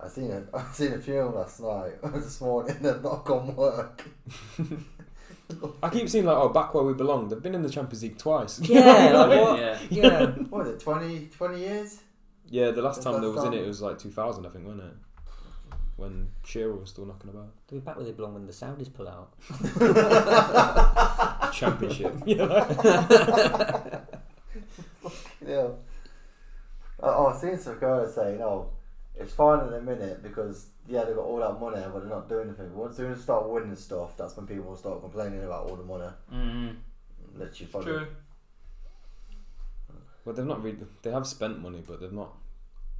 I seen a few of them last night. This morning they've not gone work. I keep seeing like, back where we belong. They've been in the Champions League twice. Yeah, like, what? Yeah. What is it? 20 years? Yeah, the last time they was in it was like 2000, I think, wasn't it? When Shearer was still knocking about. They'll be back where they belong when the Saudis pull out. Championship. Yeah. I seen some guy saying, it's fine in a minute because they've got all that money but they're not doing anything. But once they start winning stuff, that's when people will start complaining about all the money. Mm-hmm. Literally funny. True. Well, they've not really. They have spent money, but they've not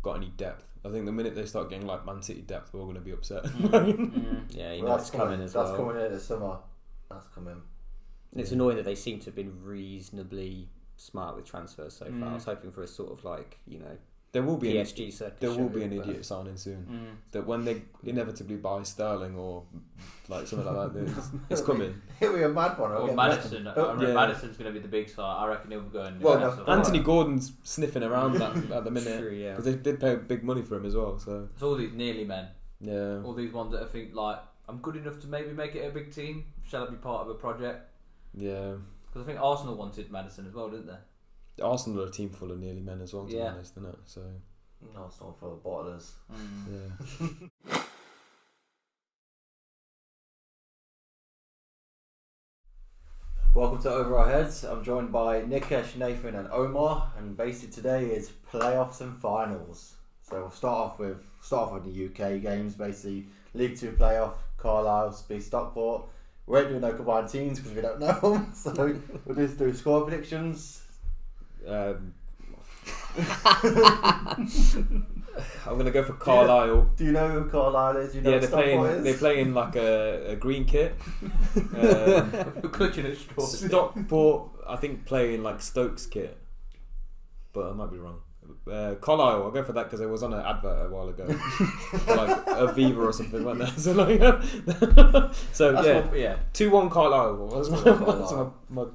got any depth. I think the minute they start getting like Man City depth, we're all going to be upset. Yeah, you know it's coming as well. That's coming in this summer. That's coming. It's annoying that they seem to have been reasonably smart with transfers so far. I was hoping for a sort of like, there will be PSG circus. There will be an idiot signing soon. That when they inevitably buy Sterling or like something like that, it's coming. It'll be a mad one. Or Madison. Madison's going to be the big star. I reckon he'll be going. Anthony Gordon's sniffing around that at the minute True, because they did pay big money for him as well. So it's all these nearly men. Yeah. All these ones that I think like I'm good enough to maybe make it a big team. Shall I be part of a project? Yeah. Because I think Arsenal wanted Madison as well, didn't they? Arsenal are a team full of nearly men as well, to be honest, isn't it? So no, it's not full of bottlers. Yeah. Welcome to Over Our Heads. I'm joined by Nikesh, Nathan, and Omar, and basically today is playoffs and finals. So we'll start off with the UK games. Basically, League 2 playoff, Carlisle v Stockport. We won't do no combined teams because we don't know them. So we'll just do score predictions. I'm gonna go for Carlisle. Do you know who Carlisle is? You know Yeah, they play in like a green kit. Clutching at straws. Stockport, I think, play in like Stokes kit, but I might be wrong. Carlisle, I'll go for that because it was on an advert a while ago, like Aviva or something like that. So like, 2-1 Carlisle. That's my,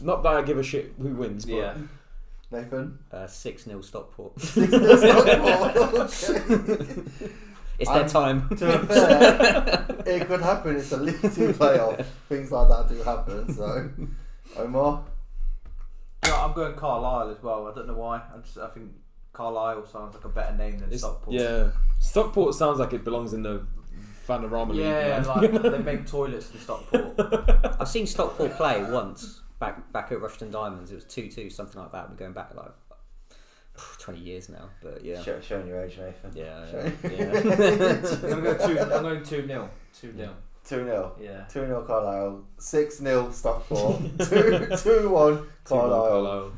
not that I give a shit who wins, but Yeah. Nathan? 6-0 Stockport. 6-0 Stockport. Okay. It's their time. To be fair, it could happen. It's a League 2 playoff. Things like that do happen. So, Omar? Yeah, I'm going Carlisle as well. I don't know why. I think Carlisle sounds like a better name than Stockport. Yeah, Stockport sounds like it belongs in the Vanarama League. Yeah, like they make toilets in Stockport. I've seen Stockport play once back at Rushden Diamonds. It was 2-2, something like that. We're going back like 20 years now, but yeah. Showing your age, Nathan. Yeah. I'm going 2-0. 2-0. 2-0. Yeah. 2-0 Carlisle. 6-0 Stockport. 2-1 Carlisle.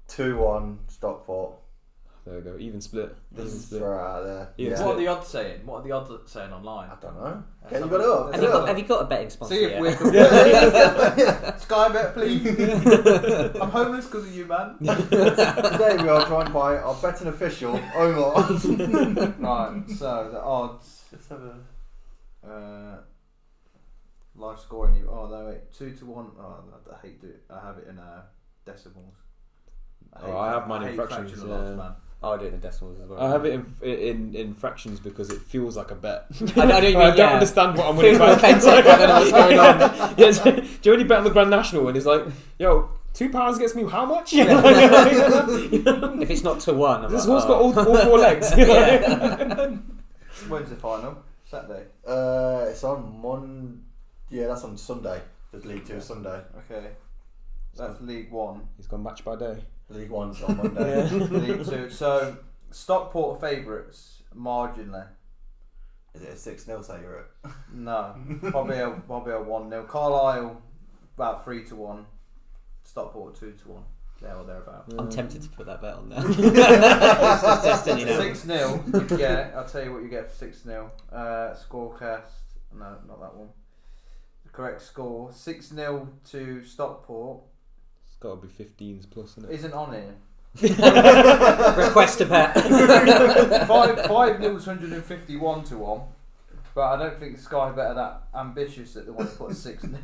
2-1 Stockport. There we go. Even split. This is throw out there. Yeah. What are the odds saying? What are the odds saying online? I don't know. Okay, you got it up. Have you got a betting sponsor? See if yet? we're Sky Bet, please. I'm homeless because of you, man. Today we are joined by our betting official, Omar. Right, so the odds. Let's have a live scoring. Oh no, wait, 2-1. Oh, I hate it. I have it in decimals. I have mine in fractions. Odds, man. I'll do it in decimals as well. I have it in fractions because it feels like a bet. I don't understand what I'm winning back. I don't know what's going on. Yeah, do you only bet on the Grand National and it's like, yo, £2 gets me how much? If it's not 2-1, this horse got all 4 legs. When's the final? Saturday. It's on Monday. Yeah, that's on Sunday. The League 2 Sunday. Okay. That's League 1. He's gone match by day. League 1's on Monday. League 2. So, Stockport favourites, marginally. Is it a 6-0 favourite? No. Probably a 1-0. Carlisle, about 3-1. Stockport, 2-1. There or thereabouts. I'm tempted to put that bet on there. It's just destiny now. 6-0, you get. I'll tell you what you get for 6-0. Scorecast. No, not that one. The correct score: 6-0 to Stockport. It's got to be 15s plus, isn't it? Isn't on here. Request a bet. 5-0's 151 to 1. But I don't think Sky Bet are that ambitious that they want to put a 6-0.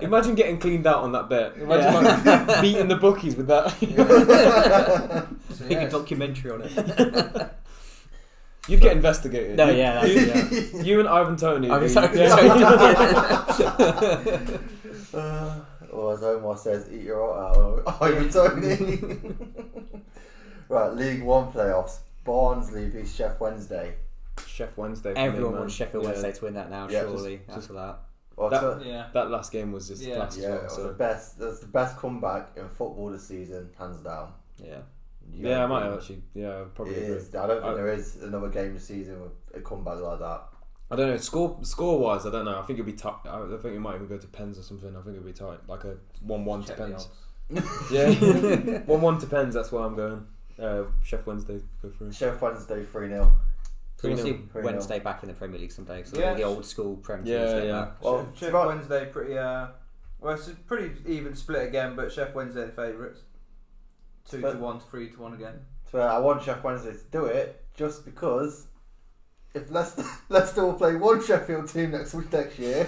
Imagine getting cleaned out on that bet. Imagine like beating the bookies with that. Make a documentary on it. You'd get investigated. No, yeah, that's, yeah. You and Ivan Toney. Or as Omar says, eat your heart out. Ivan Toney. Right, League One playoffs. Barnsley v Sheff Wednesday. Sheff Wednesday. Everyone wants Sheffield Wednesday to win that now, Yeah, surely, just- after that. Well, That last game was just class as yeah, well. it was So. the best. That's the best comeback in football this season, hands down. Yeah. You I might agree? have actually. Yeah, probably It agree. is. I don't think there is another game this season with a comeback like that. I don't know. Score wise, I don't know. I think it'll be tight. I think it might even go to pens or something. I think it'll be tight, like a 1-1 to pens. Yeah, 1-1 to pens. That's where I'm going. Sheff Wednesday go through. Sheff Wednesday 3-0. So we'll see 3-0. Wednesday back in the Premier League someday. So Yeah. all the old school Premier League. Yeah, get yeah. back. Well, Sheff right. Wednesday pretty well, it's a pretty even split again, but Sheff Wednesday the favourites. 2-1 to 3-1 again. So I want Sheff Wednesday to do it just because if Leicester will play one Sheffield team next year,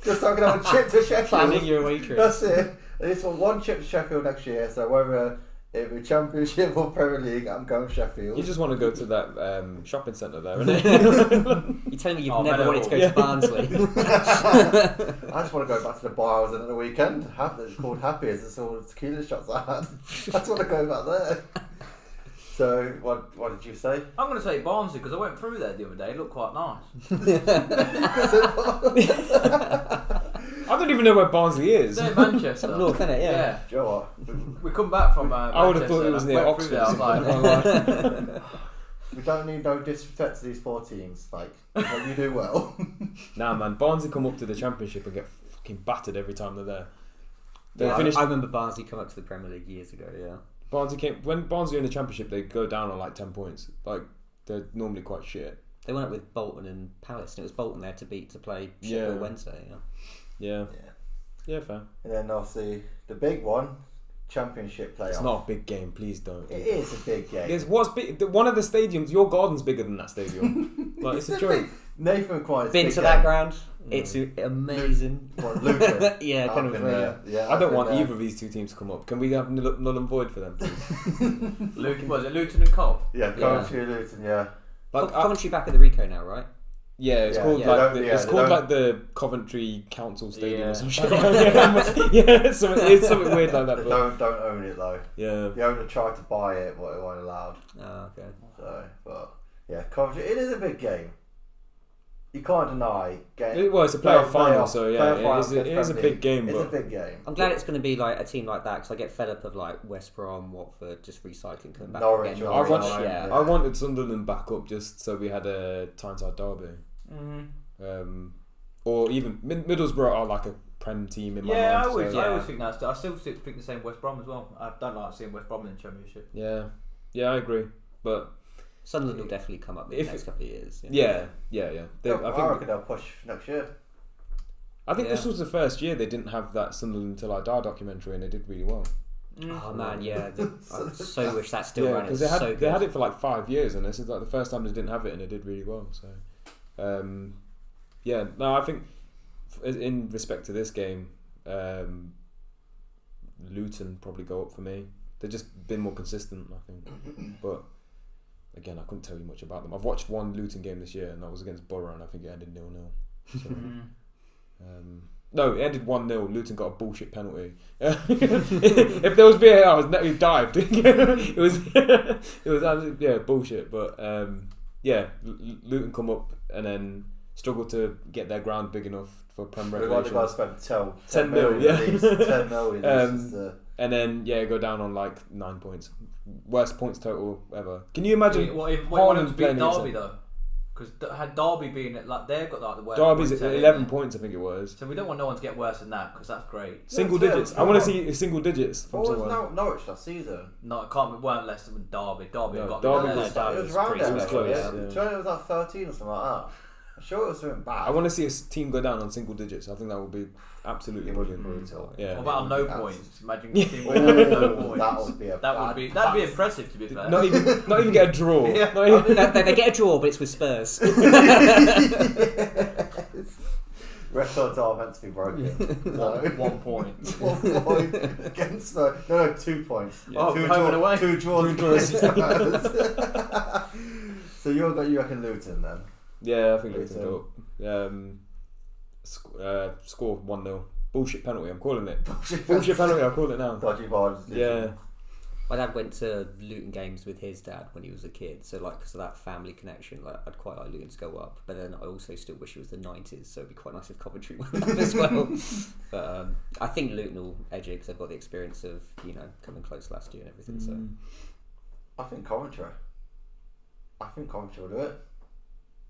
just so I can have a chip to Sheffield. Planning your away trip. That's it. I just want one chip to Sheffield next year. So whether it be Championship or Premier League, I'm going Sheffield. You just want to go to that shopping centre there, innit? You're telling me you've Oh, never wanted to go Yeah. to Barnsley? I just want to go back to the bar I was in at the weekend. It's called Happy's. It's all the tequila shots I had. I just want to go back there. So what did you say? I'm going to say Barnsley because I went through there the other day. It looked quite nice. I don't even know where Barnsley is. It's in Manchester. Up north, innit? Yeah. Do you know what? We come back from I would have thought it was near went through Oxford. there, I was like, We don't need no disrespect to these 4 teams. Like you do well. Nah, man. Barnsley come up to the Championship and get fucking battered every time they're there. They Yeah, finished. I remember Barnsley come up to the Premier League years ago. Yeah. When Barnsley are in the Championship, they go down on like 10 points. Like they're normally quite shit. They went up with Bolton and Palace, and it was Bolton there to beat to play Yeah. Sheffield Wednesday. Yeah. Yeah, fair. And then obviously the big one, Championship playoff. It's not a big game. Please don't. It is a big game. Yes, what's big? One of the stadiums. Your garden's bigger than that stadium. Like it's a joke. Nathan quite Been to that ground? It's amazing. What, Luton? Yeah, kind of. Yeah, I I've don't been want there. either of these two teams to come up. Can we have null and void for them, please? was it Luton and Cov? Yeah, Coventry, Luton, yeah. Like, Coventry back in the Rico now, right? yeah, it's Yeah, called yeah, like they don't- it's yeah, called they like the Coventry Council Stadium Yeah. or some shit. Yeah, it's something weird like that. They But don't own it though. yeah, The owner tried to buy it, but it wasn't allowed. Oh, okay. So, but yeah, Coventry. It is a big game. You can't deny. it's a playoff final, so yeah, playoff it is a big game. It's But a big game. I'm glad it's going to be like a team like that because I get fed up of like West Brom, Watford, just recycling coming back Norwich again. or Norwich, Norwich, yeah. yeah. I wanted Sunderland back up just so we had a Tyneside derby. Mm-hmm. Or even Middlesbrough are like a Prem team in my Yeah, mind. I always Yeah. think that. I still think the same West Brom as well. I don't like seeing West Brom in the Championship. Yeah, I agree. But Sunderland will definitely come up in the next couple of years. yeah. I reckon they'll push next year. I think this Yeah. was the first year they didn't have that Sunderland Till I Die documentary, and they did really well. Oh man, yeah. I so wish that still Yeah, ran. because It's they had so good. they had it for like 5 years, and this is like the first time they didn't have it, and they did really well. So, yeah, no, I think in respect to this game, Luton probably go up for me. They've just been more consistent, I think. But again, I couldn't tell you much about them. I've watched one Luton game this year, and that was against Borough, and I think it ended 0-0. So, no, it ended 1-0. Luton got a bullshit penalty. If there was VAR, he dived. It was absolutely bullshit. But Luton come up and then struggle to get their ground big enough for Prem We've got relegation. to spend 10 million mil, at yeah. least. 10 million. This is, And then go down on like 9 points. Worst points total ever. Can you imagine? What if Haaland to beat playing against Derby them? though? Because had Derby been like they've got like the worst. Derby's points at ever, 11 innit? points, I think it was. So we don't want no one to get worse than that because that's great. Single Yeah, digits. yeah, I want to come see single digits from what was someone. Norwich last season? No, it can't be weren't less than Derby. Derby No, got Derby the was- less. It was around pretty there. It was actually, close, yeah. yeah. Do you know it was like 13 or something like that? I'm sure it was something bad. I want to see a team go down on single digits. I think that would be absolutely It would be brilliant. brutal. Yeah. What about no Absolutely. points? Imagine the team winning with no points. That would be a that'd be bad- impressive to be fair. Not even get a draw. Yeah. Not even- they get a draw, but it's with Spurs. Records are meant to be broken. So. 1 point. 1 point against no, 2 points. Yeah. Two, home and away. 2 draws against Spurs. So you reckon Luton then? Yeah, I think Luton go up. Score 1-0. Bullshit penalty, I'm calling it. Bullshit penalty, I'll call it now. Dodgy vibes. Yeah. My dad went to Luton games with his dad when he was a kid, so like because of that family connection, like I'd quite like Luton to go up. But then I also still wish it was the 90s, so it'd be quite nice if Coventry went up as well. But I think Luton will edge it because they've got the experience of coming close last year and everything. So I think Coventry will do it.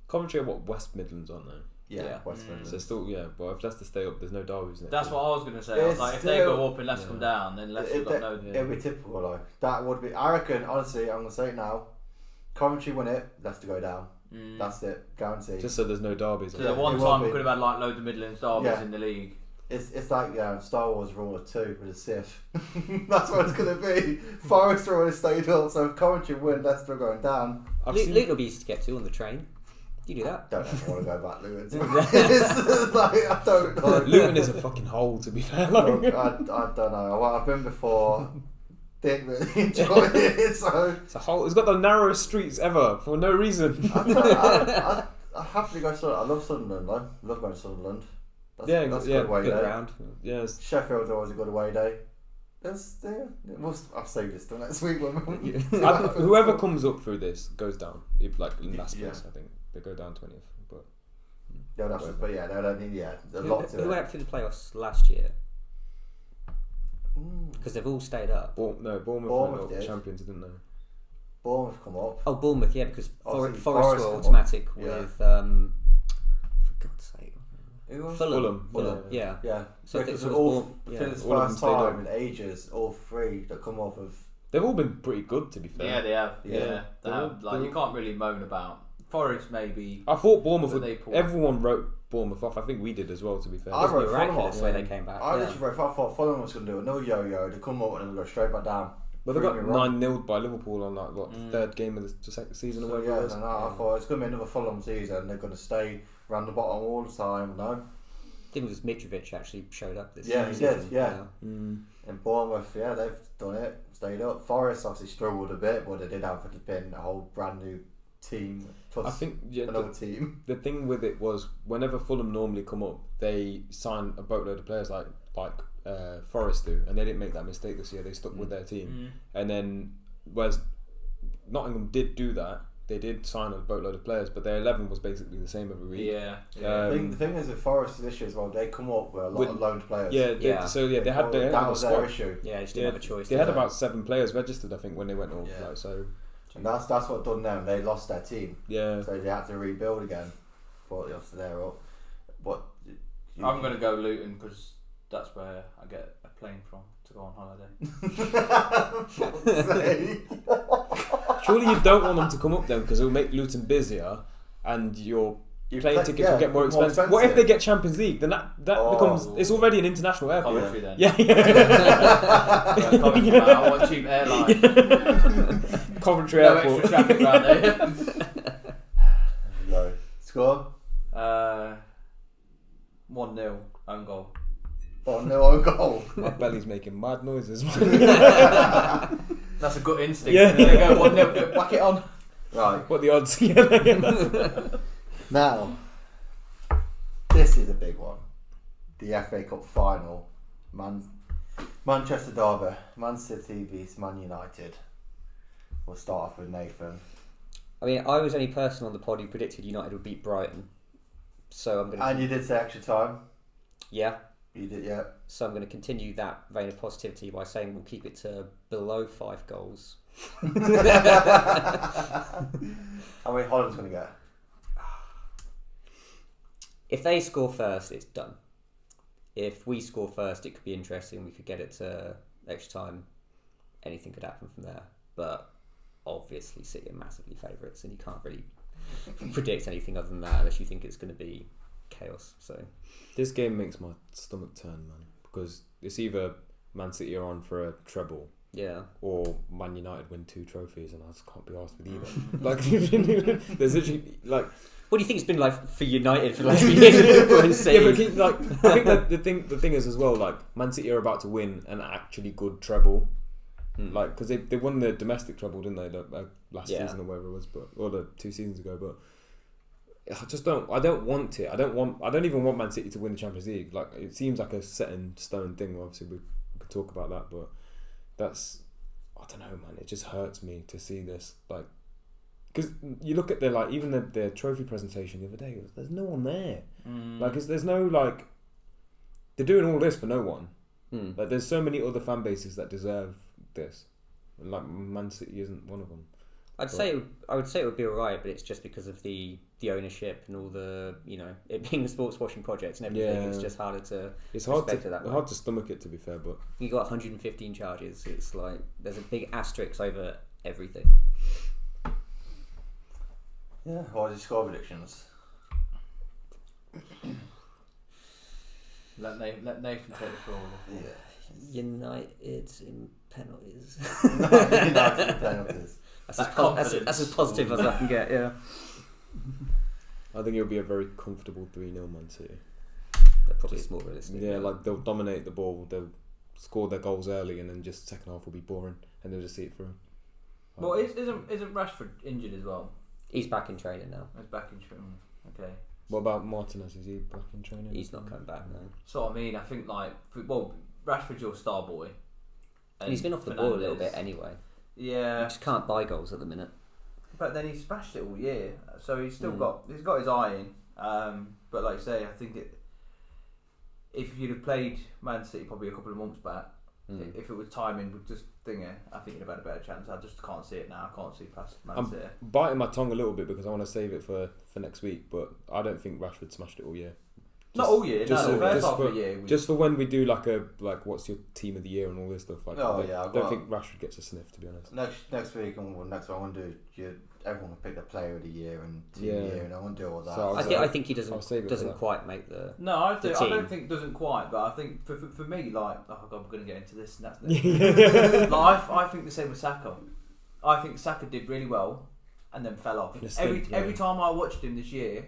Coventry are what, West Midlands, aren't they? Yeah. West Midlands. So still, but if Leicester stay up, there's no derbies in it. That's what I was going to say. I was like, if they go up and Leicester come down, then Leicester got no... It'll be typical though. That would be... I reckon, honestly, I'm going to say it now. Coventry win it, Leicester go down. That's it. Guaranteed. Just so there's no derbies. So in it. the one time we could have had like loads of Midlands derbies in the league. It's like Star Wars Rule of 2 with a Sith. That's what it's going to be. Forest are already stayed up, so if Coventry win, Leicester are going down. Luton will be easy to get to on the train. You do that. I don't ever want to go back Luton. I don't know. Luton is a fucking hole, to be fair. Look, I don't know. I've been before. Didn't really enjoy it. So It's a hole. It's got the narrowest streets ever for no reason. I happily go to Sunderland. I love Sunderland. I love going to Sunderland. That's a good away good day. round. Yes. Sheffield's always a good away day. I've saved this till next week. Whoever comes up through this goes down. If, like in last place, I think they go down 20th. But no, that's just, but yeah, no, I mean, yeah, a lot to Who it. went up through the playoffs last year? Because they've all stayed up. Bournemouth Bournemouth went up did. champions, didn't they? Bournemouth come up. Oh, Bournemouth, yeah, because Obviously, Forest were come up. automatic Yeah. with, for God's sake, Who was? Fulham. yeah. Yeah. So So it's it's all- all yeah. for this All of them first stayed time up. in ages, all three that come off of. They've all been pretty good, to be fair. Yeah, they have. Yeah. Yeah, they have. Like, you can't really moan about Forest, maybe. I thought Bournemouth But would. they pulled- Everyone wrote Bournemouth off. I think we did as well, to be fair. I wrote Fulham miraculous off. the way they came back. I literally wrote. I thought Fulham was going to do another yo-yo. They come up and then go straight back down. But they got Prove me wrong. 9-0 by Liverpool on like the third game of the second season or So, whatever yeah, it was. no, I thought it's going to be another Fulham season. They're going to stay around the bottom all the time. No. I think it was Mitrovic actually showed up this Yeah, he season. did, yeah. Mm. In Bournemouth, yeah, they've done it, stayed up. Forest obviously struggled a bit, but they did have a whole brand new team plus I think another team. the thing with it was whenever Fulham normally come up, they sign a boatload of players like Forest do, and they didn't make that mistake this year. They stuck with their team, and then whereas Nottingham did do that, they did sign a boatload of players, but their 11 was basically the same every week. Yeah. The thing is with Forest this year as well, they come up with a lot of loaned players. They had that a was squad. their issue. Yeah, they just didn't have a choice. They had about 7 players registered, I think, when they went up. Yeah. And And that's what done them. They lost their team, yeah, so they had to rebuild again. But obviously they're up. But I'm going to go Luton because that's where I get a plane from to go on holiday. surely you don't want them to come up then because it will make Luton busier, and your plane tickets will get more expensive. What if they get Champions League? Then that becomes it's already an international airport. Coventry then. Yeah. Coventry, man, I want cheap airline. Coventry No Airport. extra traffic around there. No. Score? 1-0 own goal. Oh, no own goal. My belly's making mad noises. That's a good instinct. Yeah. There you go, 1-0, whack it on. Right. What the odds? Now, this is a big one. The FA Cup final. Manchester Derby. Man City vs Man United. We'll start off with Nathan. I mean, I was the only person on the pod who predicted United would beat Brighton. So I'm going to... And you did say extra time. Yeah. You did, yeah. So I'm going to continue that vein of positivity by saying we'll keep it to below 5 goals. How many Holland's going to get? If they score first, it's done. If we score first, it could be interesting. We could get it to extra time. Anything could happen from there. But obviously City are massively favourites and you can't really predict anything other than that unless you think it's going to be chaos. So This game makes my stomach turn, man, because it's either Man City are on for a treble Yeah. or Man United win 2 trophies, and I just can't be arsed with either. Like, there's literally like. What do you think it's been like for United for the last few years? Yeah, but like, I think that the thing is as well, like, Man City are about to win an actually good treble, like, because they won the domestic treble, didn't they? Last season or whatever it was, or the 2 seasons ago. But I just don't. I don't want it. I don't even want Man City to win the Champions League. Like, it seems like a set in stone thing. Obviously, we could talk about that, but that's, I don't know, man. It just hurts me to see this, like. Because you look at even the trophy presentation the other day, there's no one there. Like, there's no, like, they're doing all this for no one. Like, there's so many other fan bases that deserve this. And, like, Man City isn't one of them. I would say it would be alright, but it's just because of the ownership and all the, it being a sports washing project and everything. It's just harder to. It's hard to stomach it, to be fair, but you got 115 charges. It's like there's a big asterisk over everything. Yeah. What are your score predictions? Let Nathan take the floor. Yeah. United in penalties. United in penalties. That's as positive as I can get. Yeah. I think it'll be a very comfortable 3-0 Man City. They're probably more realistic. Yeah, like, they'll dominate the ball. They'll score their goals early, and then just second half will be boring, and they'll just see it through. Well, isn't Rashford injured as well? He's back in training now. He's back in training. Okay. What about Martinez? Is he back in training? He's not coming back now. So I mean, I think Rashford's your star boy. And he's been off the ball a little bit anyway. Yeah. He just can't buy goals at the minute. But then he smashed it all year, so he's still got his eye in. But like I say, I think if you'd have played Man City probably a couple of months back, if it was timing with just thingy, I think you'd have had a better chance. I just can't see it now. I can't see past Man City. I'm biting my tongue a little bit because I want to save it for next week, but I don't think Rashford smashed it all year. Not all year, no. The first half of the year. Just for when we do like what's your team of the year and all this stuff. Like, I don't think Rashford gets a sniff, to be honest. Next week, next one I want to do. Everyone will pick the player of the year and team of the year, and I want to do all that. So I think he doesn't quite make the. No, I don't think doesn't quite, but I think for me, like, oh god, we're going to get into this and that's. Like, I think the same with Saka. I think Saka did really well, and then fell off. Every time I watched him this year,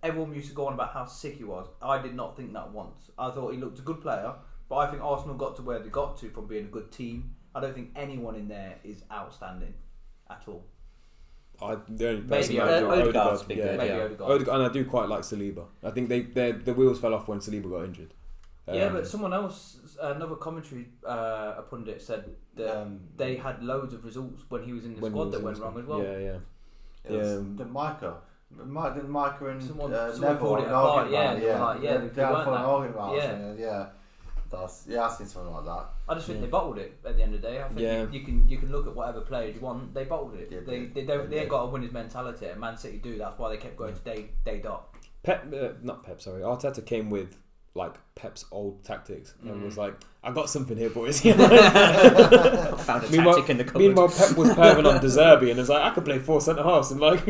everyone used to go on about how sick he was. I did not think that once. I thought he looked a good player, but I think Arsenal got to where they got to from being a good team. I don't think anyone in there is outstanding at all. The only person Odegaard's big. Odegaard, and I do quite like Saliba. I think the wheels fell off when Saliba got injured. But someone else, another commentary pundit said that they had loads of results when he was in the squad that went wrong as well. The Micah and someone Neville called it apart. I've seen something like that. I just think they bottled it at the end of the day. I think you can look at whatever players you want. They bottled it. They ain't got a winner's mentality. And Man City do. That's why they kept going to day dot. Arteta came with like Pep's old tactics and was like, I got something here, boys. Found a tactic in the cupboard. Meanwhile, Pep was perving on De Zerbi and was like, I could play 4 centre halves and like.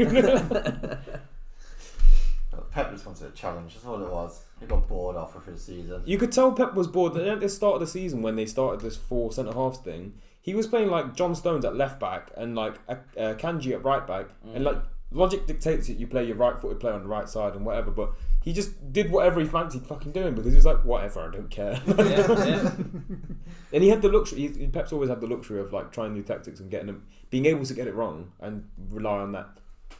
Pep just wanted a challenge. That's all it was. He got bored after the season. You could tell Pep was bored. At the start of the season, when they started this 4 centre halves thing, he was playing like John Stones at left back and like Kanji at right back, and like logic dictates that you play your right-footed player on the right side and whatever. But he just did whatever he fancied fucking doing because he was like, whatever, I don't care. And he had the luxury. Pep's always had the luxury of like trying new tactics and being able to get it wrong and rely on that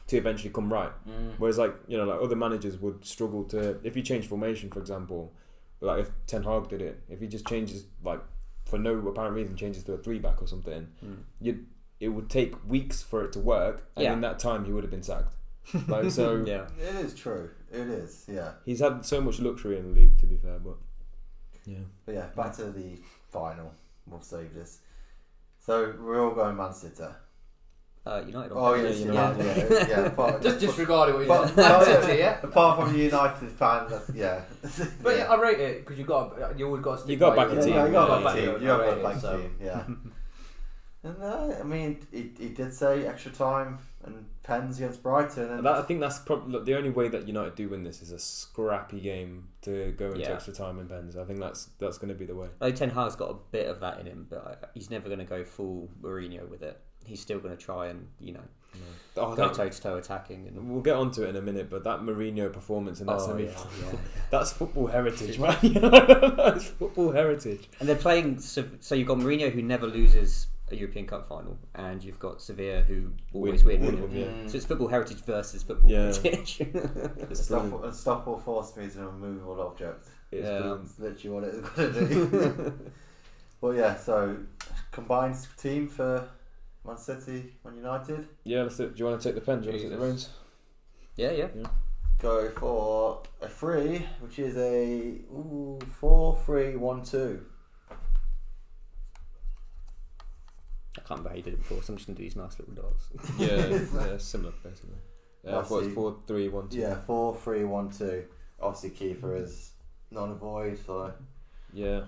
to eventually come right. Whereas like other managers would struggle to, if you change formation, for example, like if Ten Hag did it, if he just changes like for no apparent reason changes to a 3-back or something, it would take weeks for it to work, and in that time he would have been sacked. Like, so it is true. It is. Yeah. He's had so much luxury in the league, to be fair, but back to the final. We'll save this. So we're all going Man City. United. United. Yeah. Just disregarding what you said. Apart from United fans, But I rate it because you always got to. You got back a team. You got back a team. Yeah. I mean, he did say extra time and pens against Brighton. And I think that's probably the only way that United do win this is a scrappy game to go into Yeah. extra time and pens. I think that's going to be the way. Like Ten Hag's got a bit of that in him, but he's never going to go full Mourinho with it. He's still going to try and Oh, go toe to toe attacking. And we'll get onto it in a minute, but that Mourinho performance in that semi, yeah. that's football heritage, man. That's football heritage. And they're playing. So you've got Mourinho who never loses a European Cup final, and you've got Sevilla who always win. Yeah. So it's football heritage versus football heritage. Stop or force me is an immovable object. It's That's literally what it's going to do. Well, yeah. So combined team for Man City, Man United. Yeah, let's do it. Do you want to take the pen? Do you want to take the reins? Yeah. Go for a 3, which is a 4-3-1-2. I can't remember how you did it before, so I'm just going to do these nice little dots. Yeah, similar basically. I thought it's 4-3-1-2. Yeah, 4-3-1-2. Obviously, keeper is non-void, so Yeah.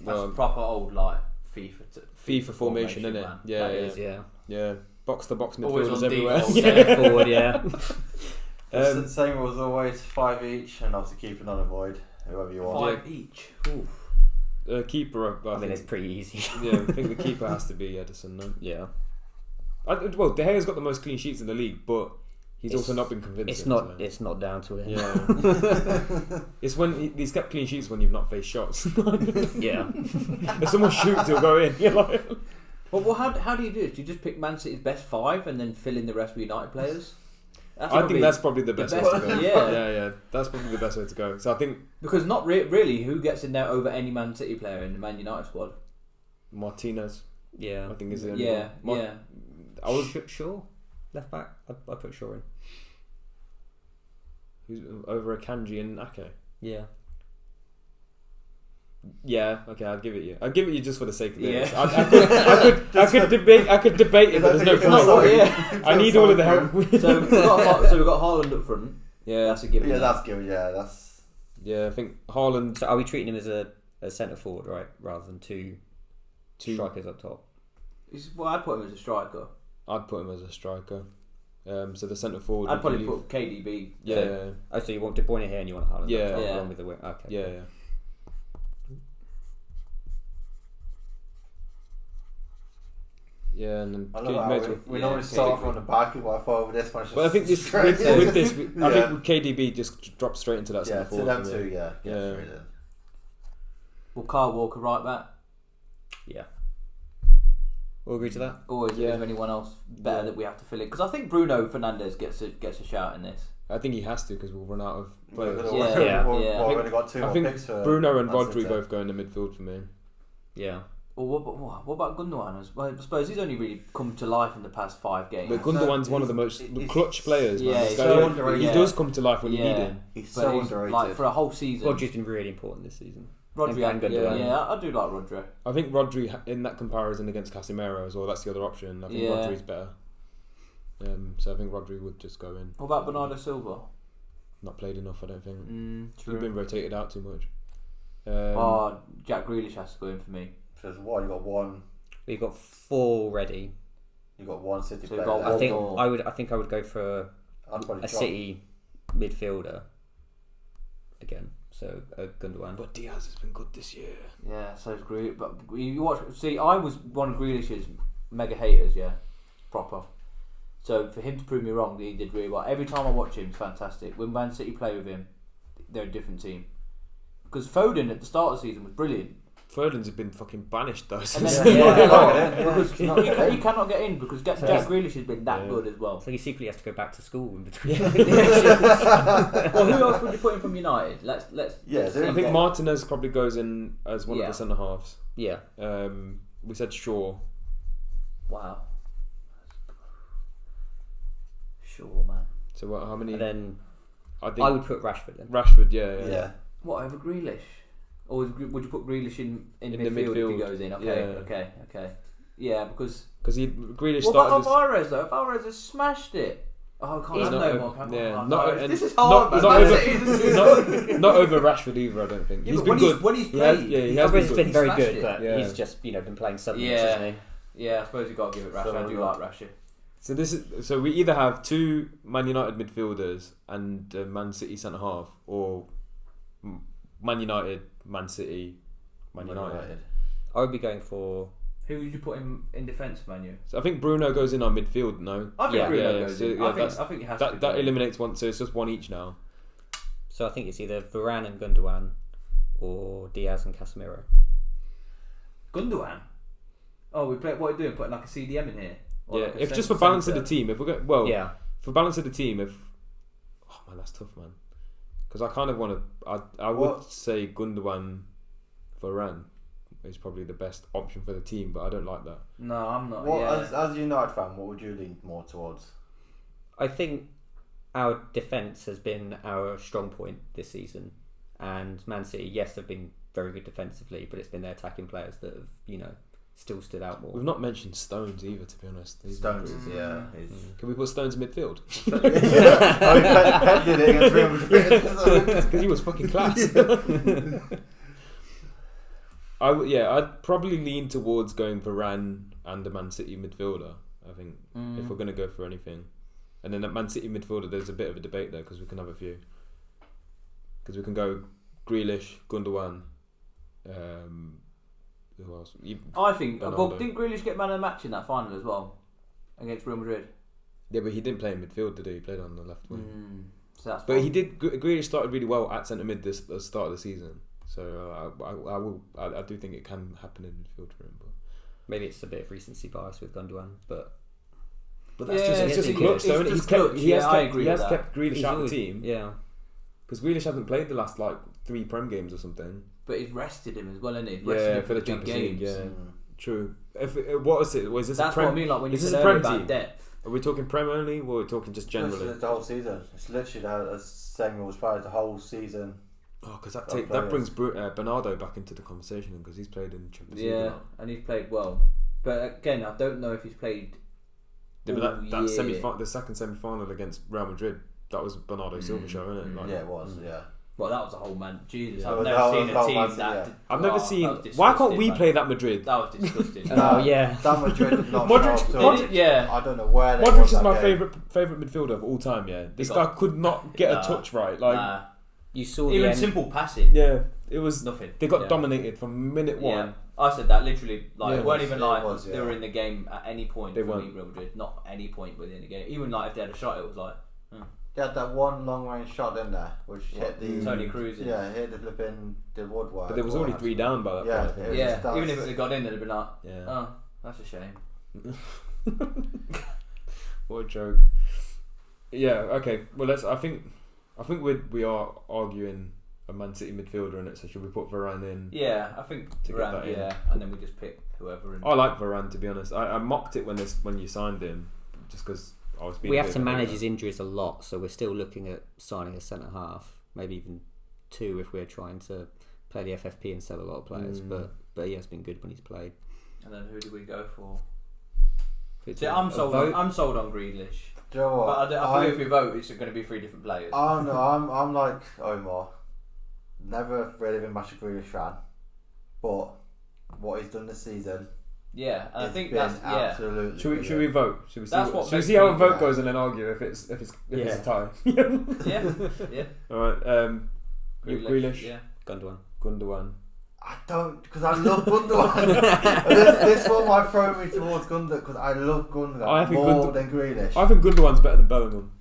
That's proper old like FIFA formation, isn't it? man. Yeah. Box to box Always midfielders on everywhere. default, Forward, yeah. same rules always, 5 each, and obviously keeper non-void, whoever you want. 5 each. Oof. Keeper, I mean, it's pretty easy. Yeah, I think the keeper has to be Edison, no? Yeah. Well, De Gea's got the most clean sheets in the league, but he's also not been convincing. It's not down to him. Yeah. It's when he's kept clean sheets when you've not faced shots. Yeah. If someone shoots, he'll go in. You're like, Well, how do you do it? Do you just pick Man City's best 5 and then fill in the rest with United players? I think that's probably the best way to go. Yeah. That's probably the best way to go. So I think because not really, who gets in there over any Man City player in the Man United squad? Martinez, Yeah. I think is the Yeah, only one. yeah. I was Shaw, left back. I put Shaw in. who's over Akanji and Ake. Yeah. Yeah, okay, I'll give it you. I'll give it you just for the sake of this. Yeah. I could debate it, but there's no point. Yeah. I need all of the help. So we've got Haaland up front. Yeah, That's a given. Yeah, that's good. Yeah, that's. yeah. I think Haaland. So are we treating him as a centre forward, right, rather than two strikers up top? Well, I'd put him as a striker. I'd put him as a striker. So the centre forward. I'd probably put KDB. Yeah, So you want De Bruyne here and you want Haaland Yeah. up top, Yeah. along with the wing. Okay. yeah. Yeah, and then I love how we normally start from the back, but I thought with this one. But I think this straight in. with this, I think with KDB just drops straight into that centre Yeah, to forward. them for me. too. Yeah. Yeah. Straight in. Well, Kyle Walker right back. Yeah. All agree to that? Or is there anyone else better that we have to fill in? Because I think Bruno Fernandes gets a shout in this. I think he has to because we'll run out of players. Yeah. We've only got 2 more picks for Bruno and Man Rodri City. both go in the midfield for me. Yeah. Well, what about Gundogan? Well, I suppose he's only really come to life in the past 5 games. But Gundogan's one of the most clutch players. Yeah, Man. he's This so guy, underrated. he does come to life when you need him. He's But so he's, underrated. like for a whole season. Rodri's been really important this season. Rodri and Gundogan. Yeah, I do like Rodri. I think Rodri in that comparison against Casemiro as well. That's the other option. I think Rodri's better. So I think Rodri would just go in. What about Bernardo Silva? Not played enough, I don't think. True. He's been rotated out too much. Jack Grealish has to go in for me. There's one. You got one. We've got 4 already. You got one City So player. you've got left. one. I think I would go for I'd probably a drop. City midfielder again. So Gundogan. But Diaz has been good this year. Yeah, so is Grealish. But you watch. See, I was one of Grealish's mega haters. Yeah, proper. So for him to prove me wrong, he did really well. Every time I watch him, it's fantastic. When Man City play with him, they're a different team. Because Foden at the start of the season was brilliant. Foden's been fucking banished though. And since- then, because he cannot get in because Jack Grealish has been that good as well. So he secretly has to go back to school in between. Well, who else would you put in from United? Let's. Yeah, I think Martinez probably goes in as one of the centre halves. Yeah. We said Shaw. Wow. Sure, man. So what? How many? And then I think I would put Rashford in. Rashford. Yeah. Yeah. What over Grealish? Or would you put Grealish in In the midfield, if he midfield. goes in? Okay, Yeah. okay. Yeah, because Grealish what about started. Alvarez though? Alvarez has smashed it. Oh, I can't He's have not no over- more. Can't- yeah, oh, not- no, and this is not- hard, not man. over- This is- not over Rashford either. I don't think Yeah, he's but been when good. when he's He has- played, yeah, he has Alvarez has been been good. very He good, smashed but it. Yeah. he's just been playing Sunderland, Yeah. isn't he? Yeah, I suppose you've got to give it Rashford. I do like Rashford. So we either have 2 Man United midfielders and a Man City centre half, or Man United, Man City, Man United. I would be going for. Who would you put in defence for Man U? So I think Bruno goes in our midfield. No, I think Bruno goes in. Yeah, I think it has to. That eliminates one, so it's just one each now. So I think it's either Varane and Gundogan, or Diaz and Casemiro. Gundogan. Oh, we play. What are you doing? Putting like a CDM in here? Or Yeah, like if just for balance of the team, if we're going, for balance of the team, oh man, that's tough, man. Because I kind of want to. I would say Gundogan, Varane is probably the best option for the team, but I don't like that. No, I'm not. As a United fan, what would you lean more towards? I think our defence has been our strong point this season, and Man City, yes, have been very good defensively, but it's been their attacking players that have, still stood out more. We've not mentioned Stones either, to be honest. Stones, Can we put Stones in midfield? Pep did it against Real Madrid because he was fucking class. I'd probably lean towards going Varane and the Man City midfielder. I think if we're going to go for anything, and then at Man City midfielder, there's a bit of a debate there because we can have a few. Because we can go Grealish, Gundogan. Who else? I think. Ronaldo. Well, didn't Grealish get man of the match in that final as well against Real Madrid? Yeah, but he didn't play in midfield, did he? He played on the left wing. So that's but he did. Grealish started really well at centre mid at the start of the season. So I do think it can happen in midfield for him. But maybe it's a bit of recency bias with Gundogan, but that's just a clutch, though. He has kept Grealish out of the team. Yeah, because Grealish hasn't played the last 3 Prem games or something. But he's rested him as well, hasn't he? For the Champions League. Yeah, true. What was it? Was this That's a Prem? What I mean. Like when you is this said a Prem about team? Depth. Are we talking Prem only, or are we talking just generally? It's the whole season. It's literally the same rules players the whole season. Oh, because that brings Bernardo back into the conversation because he's played in Champions League. Yeah, and he's played well. But again, I don't know if he's played. Yeah, but the second semi-final against Real Madrid, that was Bernardo Silva show, isn't it? It was. Yeah. Well, that was a whole man. Jesus, Yeah. I've never seen a team that. I've never seen. Why can't we play that Madrid? That was disgusting. That Madrid did not. Modric, yeah. I don't know where. Modric is my favourite midfielder of all time. Yeah, this guy could not get a touch right. You saw even simple passing. Yeah, it was nothing. They got dominated from minute one. Yeah. I said that literally. It weren't even they were in the game at any point. They weren't Real Madrid. Not any point within the game. Even if they had a shot, it was like. They had that one long range shot in there, which hit the Tony Cruz. Yeah, hit the flipping the woodwork. But there was already 3 down by that point. Yeah, even if it had got in, they'd have been like, yeah. Oh, that's a shame. What a joke. Yeah. Okay. Well, I think we are arguing a Man City midfielder in it. So should we put Varane in? Yeah, I think Varane. Yeah, and then we just pick whoever. I like Varane, to be honest. I mocked it when you signed him, just because. We have to manage his injuries a lot, so we're still looking at signing a centre half, maybe even 2 if we're trying to play the FFP and sell a lot of players. But he has been good when he's played. And then who do we go for? See, I'm sold on Grealish. Do you know what? But I think if we vote, it's going to be 3 different players. Oh no, I'm like Omar. Never really been much a Grealish fan, but what he's done this season. Yeah, and I think that's absolutely. Should we vote? Should we see? Should we see how a vote goes and then argue if it's a tie? yeah. All right. Grealish. Yeah. Gundogan. I don't, because I love Gundogan. this one might throw me towards Gundogan because I love Gundogan more than Grealish. I think Gundogan's better than Bellingham.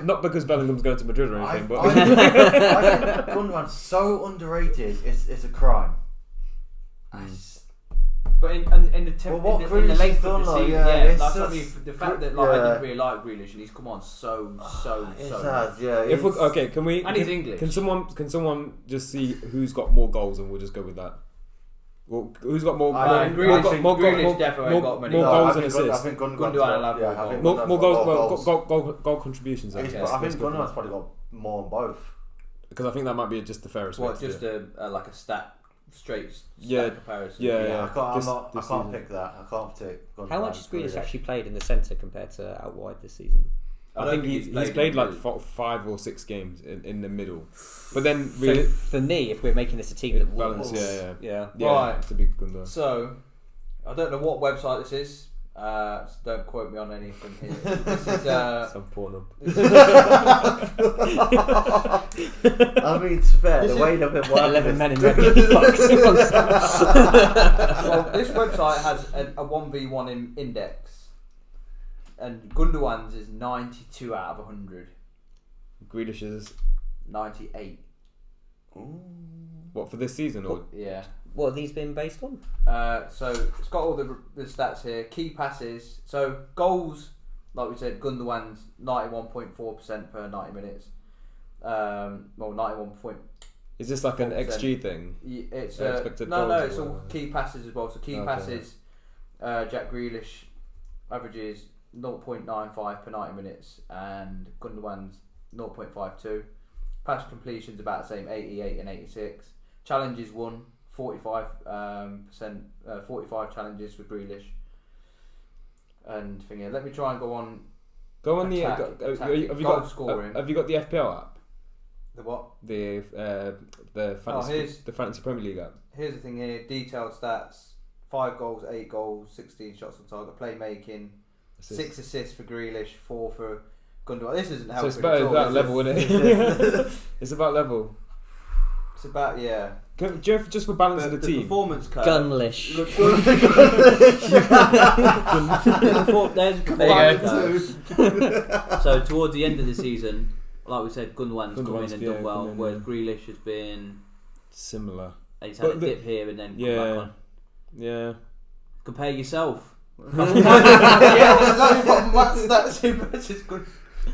Not because Bellingham's going to Madrid or anything, but I think Gundogan's so underrated. It's a crime. But in the length of the season, that's what I mean. The fact that I didn't really like Grealish and he's come on so. Okay, can we? And he's English. Can someone just see who's got more goals and we'll just go with that? Well, who's got more? Grealish definitely got many goals and assists. I think Gundogan more goals. Goal contributions. I think Gundogan's probably got more on both. Because I think that might be just the fairest. What, just like a stat? Straight comparison. Yeah. I can't pick that. I can't pick. How much has Grealish actually played in the centre compared to out wide this season? I think he's played like 5 or 6 games in the middle. But then really, for me, if we're making this a team that balance, yeah. Right, it's a big Gundogan. So I don't know what website this is. So don't quote me on anything here. This is Some Pornhub. I mean, it's fair. The way they've been working. 11 men in red getting fucked. Well, this website has a 1v1 index, and Gundogan's is 92 out of 100. Grealish is 98. what for this season or? Yeah. What have these been based on? So it's got all the stats here. Key passes. So goals, like we said, Gundogan's 91.4% per 90 minutes. Well, 91 point. Is this like an 4%. XG thing? It's Expected no, goals it's or all whatever? key passes as well. So key Okay. passes, Jack Grealish averages 0.95 per 90 minutes, and Gundogan's 0.52. Pass completions about the same, 88 and 86. Challenges won 45%, 45 challenges for Grealish. And thing here, let me try and go on. Go on Attack, the. attacking, Have you goal got? scoring. Have you got the FPL app? The what? The fantasy, here's- the fantasy Premier League app. Here's the thing here: detailed stats: 5 goals, 8 goals, 16 shots on target, playmaking, 6 assists for Grealish, 4 for Gundogan. This isn't So helping it's about, at all. about This level, is- isn't it? It's about level. It's about Do you have, just for balance of the team? performance curve. Gunlish. There's a performance curve. So towards the end of the season, like we said, Gundogan's come in Gundogan's, and yeah, done well, come in, whereas yeah. Grealish has been. Similar. He's had But a the- dip here and then come Yeah. back on. Yeah. Compare yourself. Yeah, that's what that's impresses good.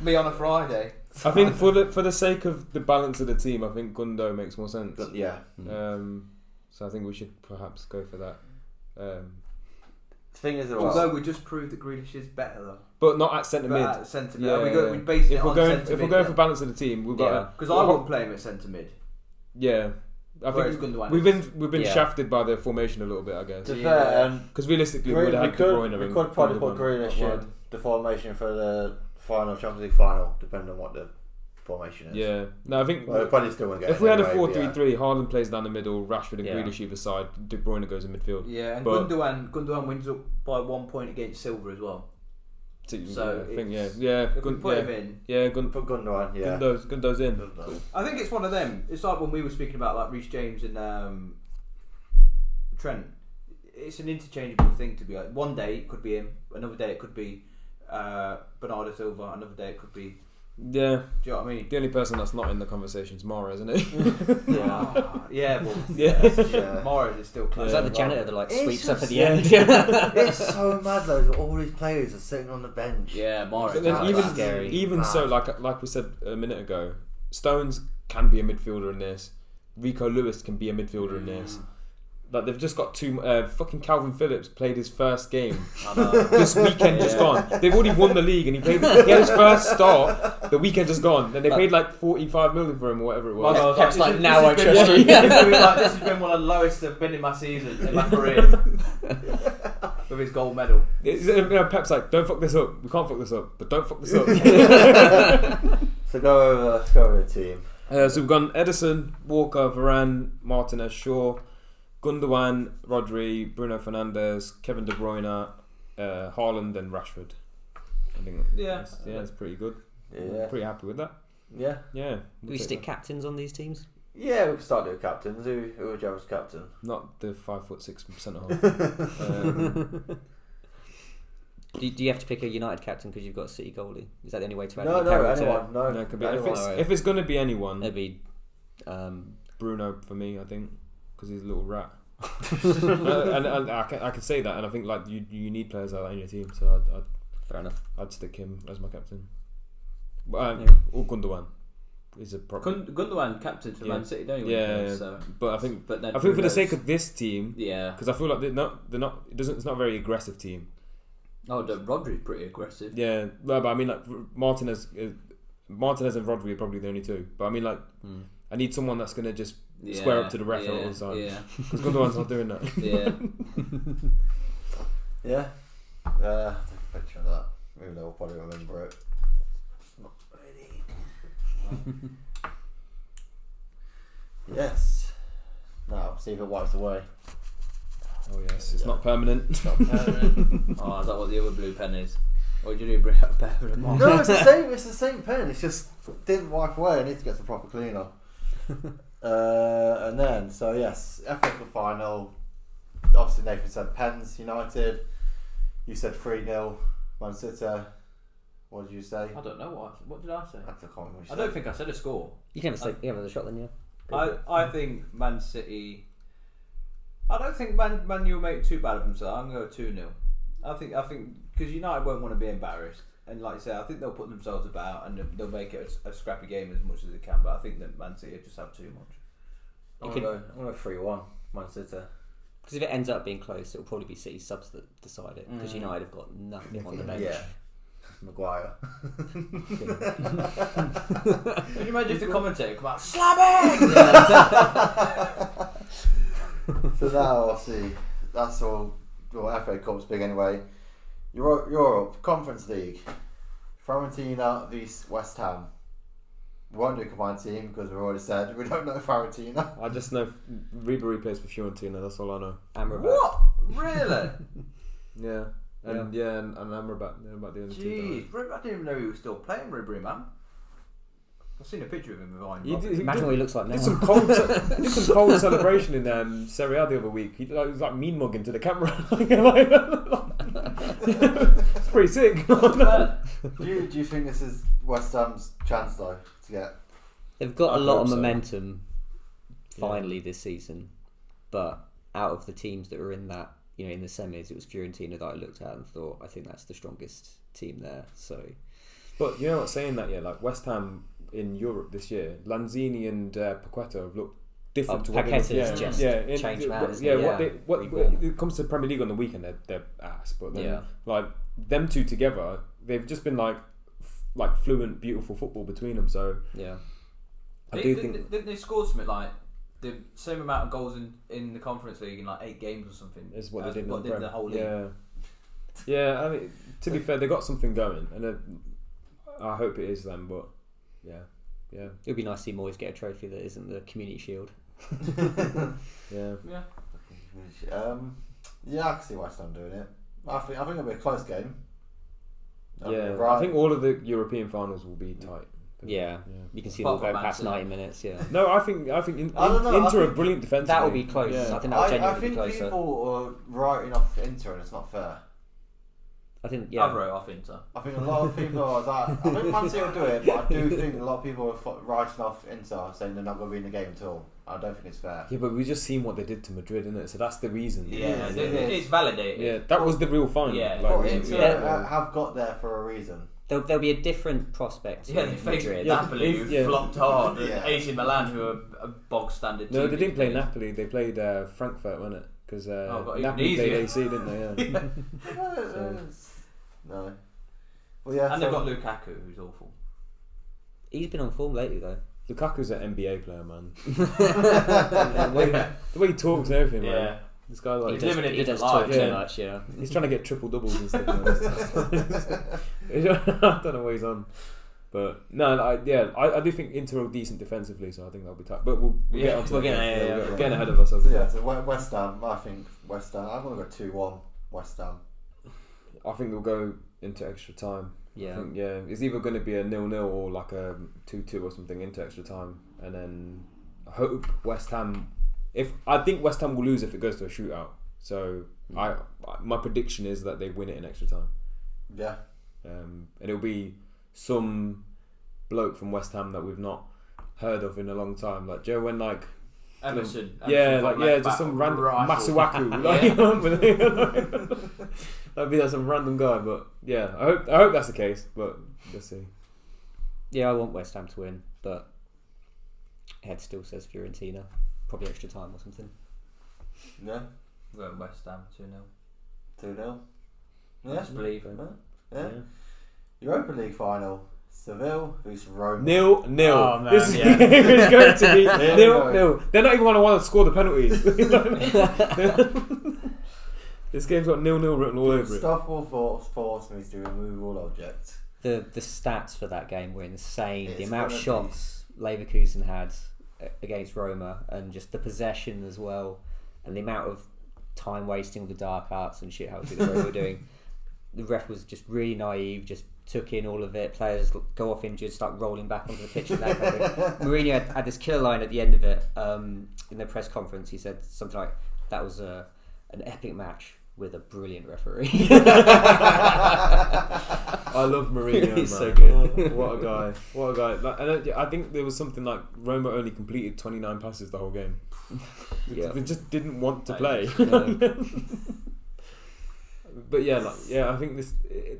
Me on a Friday. I think for the sake of the balance of the team, I think Gundo makes more sense. Yeah. So I think we should perhaps go for that. The thing is, Although we just proved that Grealish is better though. But not at centre But mid. at centre mid, Yeah. we based it If we're on going, centre if mid. we're going for balance of the team, we've got. Yeah. to because I wouldn't play him at centre mid. Yeah. I Whereas think Gundogan we've is- been Yeah. shafted by the formation a little bit, I guess. to be Yeah. fair, Because realistically, we would have had De Bruyne. we and could probably put Gundogan Grealish up wide. in the formation for the final Champions League final, depending on what the formation is. Yeah. No, I think Well, we probably still want to get. if we had a anyway, 4-3-3, Haaland plays down the middle, Rashford and Yeah. Grealish either side, De Bruyne goes in midfield. Yeah, and But- Gundogan wins up by 1 point against Silver as well. So I think it's- yeah. If we put him in, Yeah, Put Gundogan, yeah. Gundo's in. Gundogan. I think it's one of them. It's like when we were speaking about like Reece James and Trent. It's an interchangeable thing to be like. One day it could be him, another day it could be Bernardo Silva, another day it could be. Yeah. Do you know what I mean? The only person that's not in the conversation is Mara, isn't it? Yeah, well, Yeah. Yeah. Morris is still close. Is that the well, janitor that like it's sweeps up at just- the end? It's so mad though. That all these players are sitting on the bench. Yeah, Morris. But then That's even scary. even so, Mad. like we said a minute ago, Stones can be a midfielder in this. Rico Lewis can be a midfielder in this. Like they've just got two. Fucking Calvin Phillips played his first game this weekend just gone. They've already won the league and he had his first start. The weekend just gone. Then they paid like 45 million for him or whatever it was. Well, Pep's this like, is- now this I has trust been you. this has been one of the lowest I've been in my season, in my career. With his gold medal. Pep's like, don't fuck this up. We can't fuck this up, but don't fuck this up. So go over the team. So we've gone Edison, Walker, Varane, Martinez, Shaw, Gundogan, Rodri, Bruno Fernandes, Kevin De Bruyne, Haaland, and Rashford. I think that's pretty good. Yeah. Pretty happy with that. Yeah. Yeah. Do we stick captains on these teams? Yeah, we can start doing captains. Who would you have as captain? Not the 5'6" centre half. Do you have to pick a United captain because you've got a City goalie? Is that the only way to add No, any peril to anyone. it? No, No, it could be. anyone. If it's going to be anyone, It'd be Bruno for me, I think, because he's a little rat. and I can say that, and I think like you need players like that in your team, so fair enough. I'd stick him as my captain. But, Yeah. or Gundogan is a problem. Gundogan captain for Yeah. Man City, don't you? Yeah, So, but I think but then for the Bruno's- sake of this team, yeah. because I feel like they're not. It's not a very aggressive team. Oh, Rodri's pretty aggressive. Yeah, but I mean like Martinez and Rodri are probably the only two. But I mean like I need someone that's gonna just square up to the ref all the time. Yeah, Because Gundogan's not doing that. yeah. Yeah. Take a picture of that. Even though we'll probably remember it. Not ready. Yes. Now, see if it wipes away. Oh yes, it's not permanent. It's not permanent. Oh, is that what the other blue pen is? Or did you bring up permanent one? No, it's the same. It's the same pen. It's just didn't wipe away. I need to get some proper cleaner. And then, so yes, FA Cup final. Obviously, Nathan said pens. United. You said 3-0. Man City. What did you say? I don't know what did I say? I can't remember what you I said. don't think I said a score. You can have a shot then, yeah. Go for it. I think Man City. I don't think Man U will make too bad of themselves. I'm going to go 2-0. I think because United won't want to be embarrassed, and like I say, I think they'll put themselves about and they'll make it a scrappy game as much as they can. But I think that Man City just have too much. I'm gonna go 3-1. Man City. Because if it ends up being close, it'll probably be City subs that decide it. Because United have got nothing on the bench. Yeah. Maguire. Can you imagine if the commentator come out slamming? So now, obviously, that's all. Well, FA Cup's big anyway. Europe Conference League. Fiorentina vs West Ham. We won't do a combined team because we've already said we don't know Fiorentina. I just know Ribery plays for Fiorentina. That's all I know. Amrabat. What? Really? Yeah. And Amrabat. They're about the only two. Jeez, I didn't even know he was still playing Ribery, man. I've seen a picture of him behind. Imagine what he looks like now. Did some cold celebration in Serie A the other week. He was like mean mugging to the camera. It's pretty sick. Do you think this is West Ham's chance though to get? They've got a I lot hope of so. momentum finally this season, but out of the teams that were in that, in the semis, it was Fiorentina that I looked at and thought, I think that's the strongest team there. So, But you know what? Saying that, like West Ham in Europe this year, Lanzini and Paqueta have looked different to what they Paqueta's just changed man, isn't he? What Reborn. it comes to the Premier League on the weekend, they're ass. But then, like them two together, they've just been like fluent, beautiful football between them. So I do think Didn't they score something like the same amount of goals in the Conference League in like 8 games or something? is what they did in what the did Prem. the whole league. Yeah. I mean, to be fair, they got something going, and I hope it is them. But yeah. it would be nice to see Moyes get a trophy that isn't the Community Shield. Yeah. I can see West Ham doing it. I think it'll be a close game. I think all of the European finals will be tight. Yeah. You can see Apart them from go past Man 90 minutes. Yeah, No, I think I don't know, Inter I are think brilliant defensively. that will be close. Yeah. I think that will I genuinely think be closer. people are writing off Inter and it's not fair. I think I've wrote off Inter. I think a lot of people are like, I think Man City will do it, but I do think a lot of people are writing off Inter, saying they're not going to be in the game at all. I don't think it's fair. Yeah, but we just seen what they did to Madrid, innit? So that's the reason. Yeah, It is. it's validated. Yeah, that was the real final. Yeah. But we- Inter have got there for a reason. There'll be a different prospect. Yeah, in they faced Madrid. Napoli, who Yeah. flopped hard, and Yeah. AC Milan, who are a bog standard team. No, they didn't play Napoli. They played Frankfurt, wasn't it? Because got even Napoli played easier. AC, didn't they? Yeah. No. Well, yeah. And they've got Lukaku, who's awful. He's been on form lately though. Lukaku's an NBA player, man. the way he talks and everything, man. This guy like He's living a He different does talk life. too Yeah. much. Yeah. he's trying to get triple doubles and stuff. I don't know what he's on. But no, I do think Inter are decent defensively, so I think that'll be tough. But we'll get onto we'll that. get- We're getting ahead of ourselves. So West Ham. I think West Ham. I'm going to go 2-1 West Ham. I think we'll go into extra time. Yeah. I think, it's either going to be a 0-0 or like a 2-2 or something into extra time, and then I hope West Ham. I think West Ham will lose if it goes to a shootout. So my prediction is that they win it in extra time. Yeah. And it'll be some bloke from West Ham that we've not heard of in a long time, like Joe when like. Emerson. Just some random Masuaku. That'd be like some random guy, but yeah, I hope that's the case, but let's see. Yeah, I want West Ham to win, but head still says Fiorentina. Probably extra time or something. Yeah. We're going West Ham 2-0. 2-0. Yeah. Just believe. Yeah. Europa League final. Seville vs Roma. 0-0. Oh, man, This yeah. game is going to be Yeah, 0-0. They're not even going to want to score the penalties. This game's got 0-0 written all over it. Stuff will force me to remove all objects. The stats for that game were insane. It's the amount of gonna shots Leverkusen had against Roma, and just the possession as well, and the amount of time wasting with the dark arts and shit houses that we were doing. The ref was just really naive, just took in all of it. Players go off injured, start rolling back onto the pitch and that kind of thing. Mourinho had this killer line at the end of it in the press conference. He said something like, "That was an epic match with a brilliant referee." I love Mourinho, man. He's so good. What a guy. What a guy. Like, I think there was something like Roma only completed 29 passes the whole game. Yeah. They just didn't want to play. No. But I think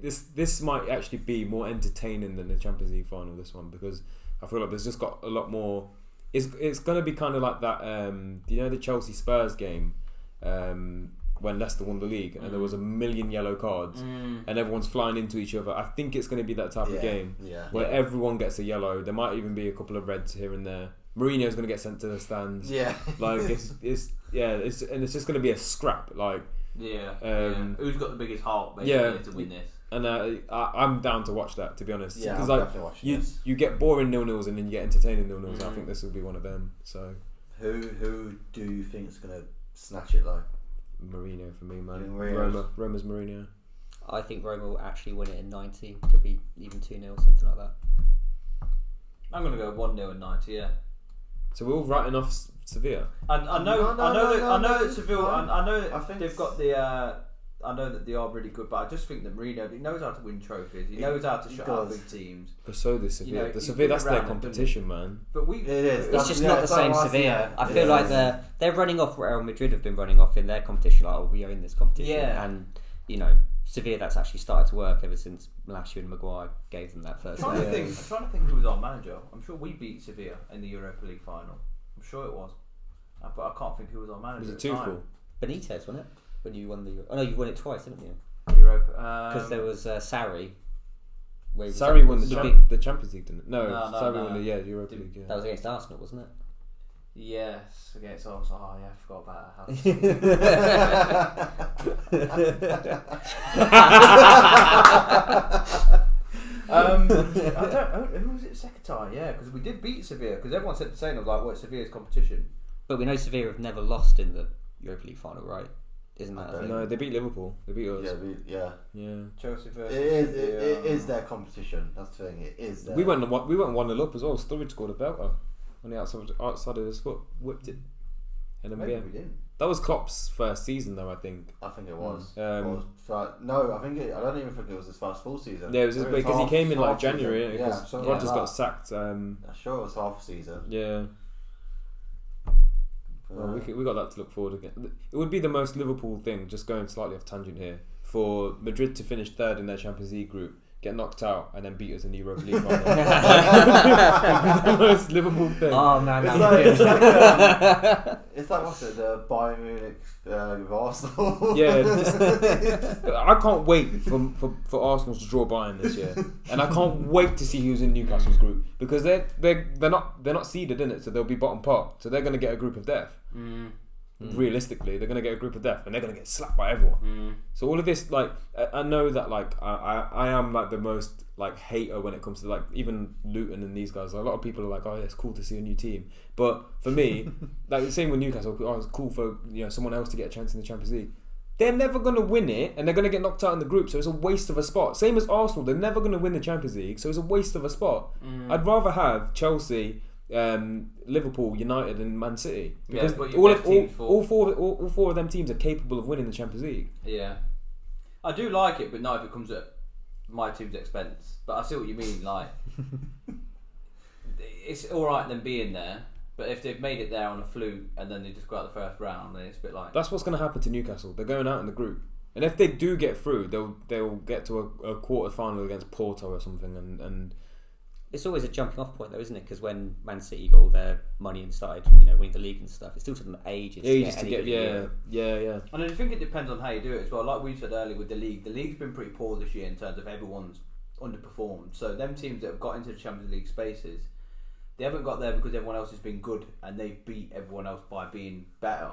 this might actually be more entertaining than the Champions League final, this one, because I feel like there's just got a lot more. It's going to be kind of like that, the Chelsea Spurs game when Leicester won the league and there was a million yellow cards and everyone's flying into each other. I think it's going to be that type of game where everyone gets a yellow. There might even be a couple of reds here and there. Mourinho's going to get sent to the stands. Yeah, like it's just going to be a scrap. Like who's got the biggest heart basically to win this? And I'm down to watch that, to be honest. Yeah, because I'm like definitely watching this. You get boring 0-0s and then you get entertaining 0-0s. I think this will be one of them. So who do you think is going to snatch it though? Mourinho for me, man. Roma's Mourinho. I think Roma will actually win it in 90. Could be even 2-0, something like that. I'm going to go 1-0 in 90. Yeah. So we're all writing off Sevilla. I know that Seville. I that they've got the. I know that they are really good, but I just think that Mourinho, he knows how to win trophies. He knows how to shut out big teams. But so does Sevilla. The Sevilla, that's their competition, man. But it is. It's just not the same Sevilla. I feel like they're running off what Real Madrid have been running off in their competition. Like, oh, we own this competition. Yeah. And Sevilla, that's actually started to work ever since Malacia and Maguire gave them that first. I'm trying to think who was our manager. I'm sure we beat Sevilla in the Europa League final. I'm sure it was, but I can't think who was our manager. Was it Tuchel? Benitez, wasn't it? When you won the Euro. Oh no, you won it twice, didn't you? Europa. Because there was Sarri. Sarri won the Champions League, didn't it? No, Sarri won the Europa League. Yeah. That was against Arsenal, wasn't it? Yes, against Arsenal. Oh yeah, I forgot about that. Who was it? Secretary, yeah, because we did beat Sevilla. Because everyone said the same. I was like, "What? Sevilla's competition." But we know Sevilla have never lost in the Europa League final, right? Isn't that a thing? No, they beat Liverpool. They beat us. Yeah. Chelsea versus. It is their competition. That's the thing. It is. We went 1-0 up as well. Sturridge scored a belter on the outside of his foot, whipped it. And Maybe we didn't. That was Klopp's first season, though. I think. I think it was. I don't even think it was his first full season. Yeah, it was because he came in like January. Because Rodgers got sacked. I'm sure it was half a season. Yeah. Well, we got that to look forward to. It would be the most Liverpool thing, just going slightly off tangent here, for Madrid to finish third in their Champions League group, get knocked out, and then beat us in the Europa League final. The most Liverpool thing. Oh man, it's like what's it? The Bayern Munich with Arsenal. Yeah, I can't wait for Arsenal to draw Bayern this year, and I can't wait to see who's in Newcastle's group, because they're not seeded in it, so they'll be bottom part, so they're going to get a group of death. Realistically, they're going to get a group of death and they're going to get slapped by everyone. So all of this, like, I know that, like, I am like the most like hater when it comes to like even Luton and these guys. A lot of people are like, oh, it's cool to see a new team, but for me, like the same with Newcastle, oh, it's cool for someone else to get a chance in the Champions League. They're never going to win it, and they're going to get knocked out in the group, so it's a waste of a spot. Same as Arsenal, they're never going to win the Champions League, so it's a waste of a spot. I'd rather have Chelsea, Liverpool, United, and Man City, because all four of them teams are capable of winning the Champions League. Yeah, I do like it, but not if it comes at my team's expense. But I see what you mean. Like, it's all right them being there, but if they've made it there on a fluke and then they just go out the first round, then it's a bit like that's what's going to happen to Newcastle. They're going out in the group, and if they do get through, they'll get to a quarter final against Porto or something, and. It's always a jumping off point though, isn't it? Because when Man City got all their money and started, winning the league and stuff, it still took them ages to get. Yeah. And I think it depends on how you do it as well. Like we said earlier with the league's been pretty poor this year in terms of everyone's underperformed. So them teams that have got into the Champions League spaces, they haven't got there because everyone else has been good and they've beat everyone else by being better.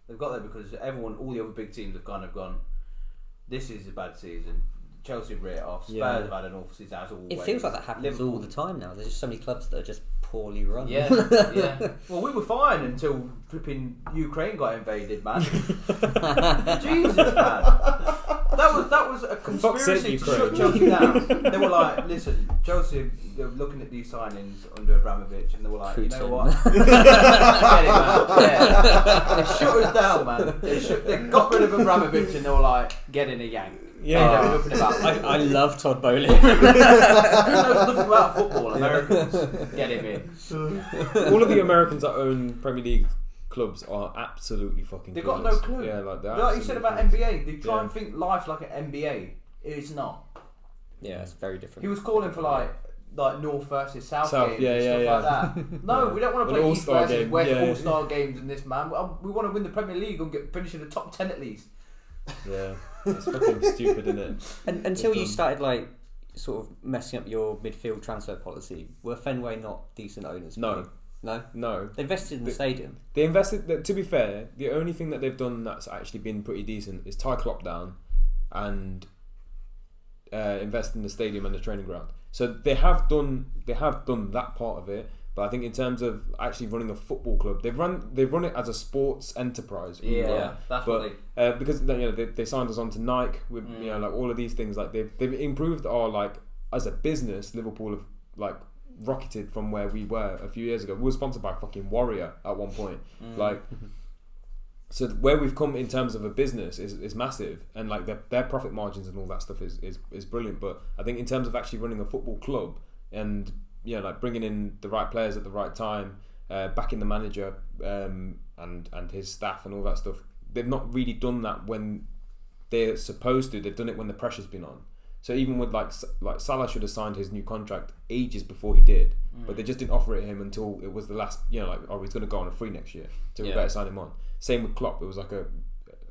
They've got there because all the other big teams have kind of gone, this is a bad season. Chelsea have writ off. Spurs have had an awful season as always. It feels like that happens all the time now. There's just so many clubs that are just poorly run. Yeah. Well, we were fine until flipping Ukraine got invaded, man. Jesus, man. That was a conspiracy to shut Chelsea down. They were like, listen, Chelsea, they were looking at these signings under Abramovich, and they were like, you know what? Get it, man. Yeah. They shut us down, man. They got rid of Abramovich, and they were like, get in a yank. Yeah. They know nothing about football. I love Todd Bowley. Who knows nothing about football? Americans, get him in. All of the Americans that own Premier League clubs are absolutely fucking. They've got clueless. no clue. Yeah, like that. Like you said about NBA, they try and think life like an NBA. It's not. Yeah, it's very different. He was calling for like North versus South games yeah, and stuff yeah. like that. No, we don't want to play East all-star versus game. West Yeah. all-star games in this, man. We want to win the Premier League and finish in the top 10 at least. Yeah, it's fucking stupid, isn't it? And until you started sort of messing up your midfield transfer policy, were Fenway not decent owners? No. No? They invested in the stadium. They invested. To be fair, the only thing that they've done that's actually been pretty decent is tie Klopp down, and invest in the stadium and the training ground. So they have done that part of it. But I think in terms of actually running a football club, they've run it as a sports enterprise. Yeah, that's what they. Because they signed us on to Nike with like all of these things. Like they've improved our as a business. Liverpool have rocketed from where we were a few years ago. We were sponsored by fucking Warrior at one point. So where we've come in terms of a business is massive, and their profit margins and all that stuff is brilliant. But I think in terms of actually running a football club and bringing in the right players at the right time, backing the manager and his staff and all that stuff, they've not really done that when they're supposed to. They've done it when the pressure's been on. So even with like Salah should have signed his new contract ages before he did, but they just didn't offer it him until it was the last. He's going to go on a free next year, so we better sign him on. Same with Klopp. It was are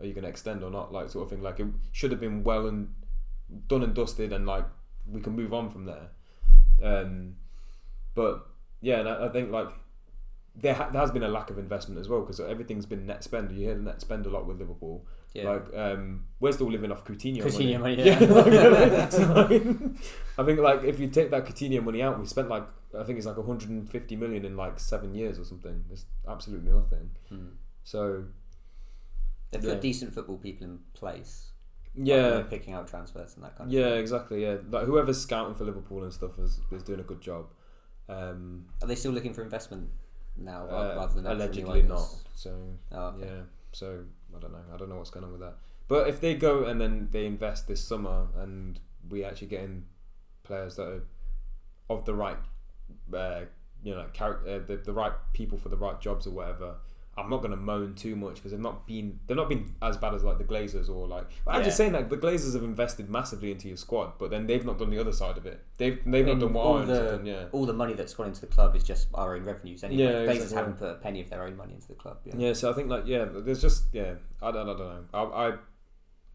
you going to extend or not, sort of thing. It should have been well and done and dusted, and we can move on from there. But yeah, and I think there has been a lack of investment as well, because everything's been net spend. You hear the net spend a lot with Liverpool. Yeah. We're still living off Coutinho money. Yeah. I think if you take that Coutinho money out, we spent I think it's 150 million in 7 years or something. It's absolutely nothing. So they've got decent football people in place. Yeah, picking out transfers and that kind of thing. thing. Yeah, exactly. Yeah, whoever's scouting for Liverpool and stuff is doing a good job. Are they still looking for investment now, rather than allegedly not? So okay. Yeah, so I don't know what's going on with that. But if they go and then they invest this summer and we actually get in players that are of the right, character, the right people for the right jobs or whatever, I'm not going to moan too much, because they've not been as bad as the Glazers or I'm just saying the Glazers have invested massively into your squad, but then they've not done the other side of it. They've not done what Ireland's done. Yeah, all the money that's gone into the club is just our own revenues anyway. Yeah, Glazers exactly. haven't put a penny of their own money into the club. Yeah, so I think there's just I don't know.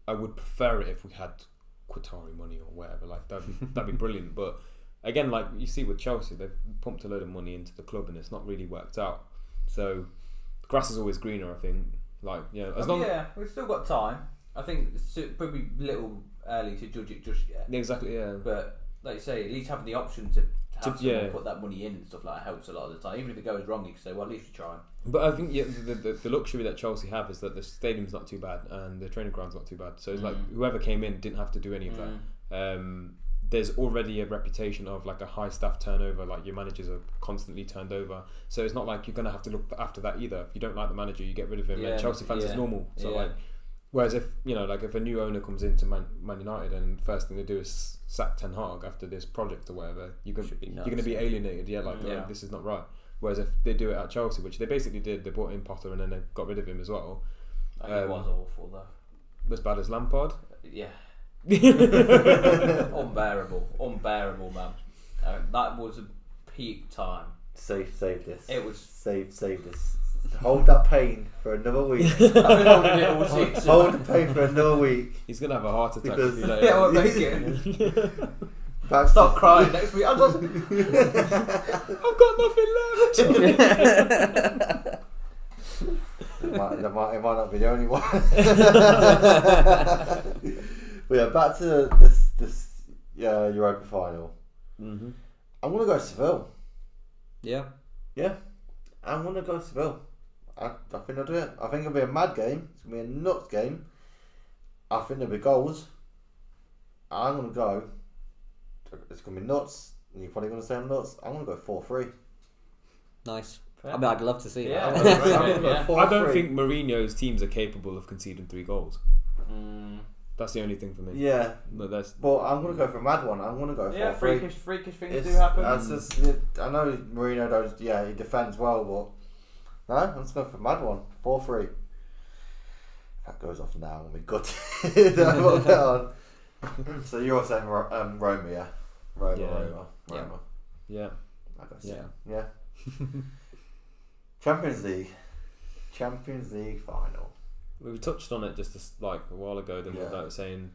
I would prefer it if we had Qatari money or whatever. That'd be brilliant. But again, you see with Chelsea, they've pumped a load of money into the club and it's not really worked out. So the grass is always greener, I think. We've still got time. I think it's probably a little early to judge it just yet. Exactly, yeah. But like you say, at least having the option to have someone put that money in and stuff helps a lot of the time. Even if it goes wrong, you can say, well, at least you try. But I think the luxury that Chelsea have is that the stadium's not too bad and the training ground's not too bad. So it's whoever came in didn't have to do any of that. There's already a reputation of a high staff turnover. Your managers are constantly turned over, so it's not you're going to have to look after that either. If you don't like the manager, you get rid of him. Yeah, and Chelsea fans is normal. So whereas if if a new owner comes into Man United and the first thing they do is sack Ten Hag after this project or whatever, you're going to be alienated. This is not right. Whereas if they do it at Chelsea, which they basically did, they brought in Potter and then they got rid of him as well. It was awful though. As bad as Lampard. Yeah. unbearable, man. That was a peak time. Save this. It was save this. Hold that pain for another week. I've been holding it all season. Hold the pain for another week. He's gonna have a heart attack. Because later. I won't make it. Stop crying next week. I've got nothing left. It might not be the only one. But yeah, back to this Europa final. Mm-hmm. I'm gonna go Seville. Yeah. Yeah, I'm gonna go Seville. I think I'll do it. I think it'll be a mad game. It's gonna be a nuts game. I think there'll be goals. I'm gonna go. It's gonna be nuts. And you're probably gonna say I'm nuts. I'm gonna go 4-3. Nice. Fair. I mean, I'd love to see Yeah. that. I'm gonna go Yeah. 4-3. I don't think Mourinho's teams are capable of conceding 3 goals. Mm. That's the only thing for me. Yeah, But that's but I'm gonna go for a mad one. I'm gonna go 4-3. Yeah, freakish things do happen. That's just, I know Mourinho does. Yeah, he defends well, but no, I'm just going for a mad one. 4-3. If that goes off now, I'm gonna be gutted. I won't get on. So you're saying Roma, yeah? Roma. Yeah. yeah. I guess. Yeah. Yeah. Champions League final. We touched on it just like a while ago. Then Yeah. without saying,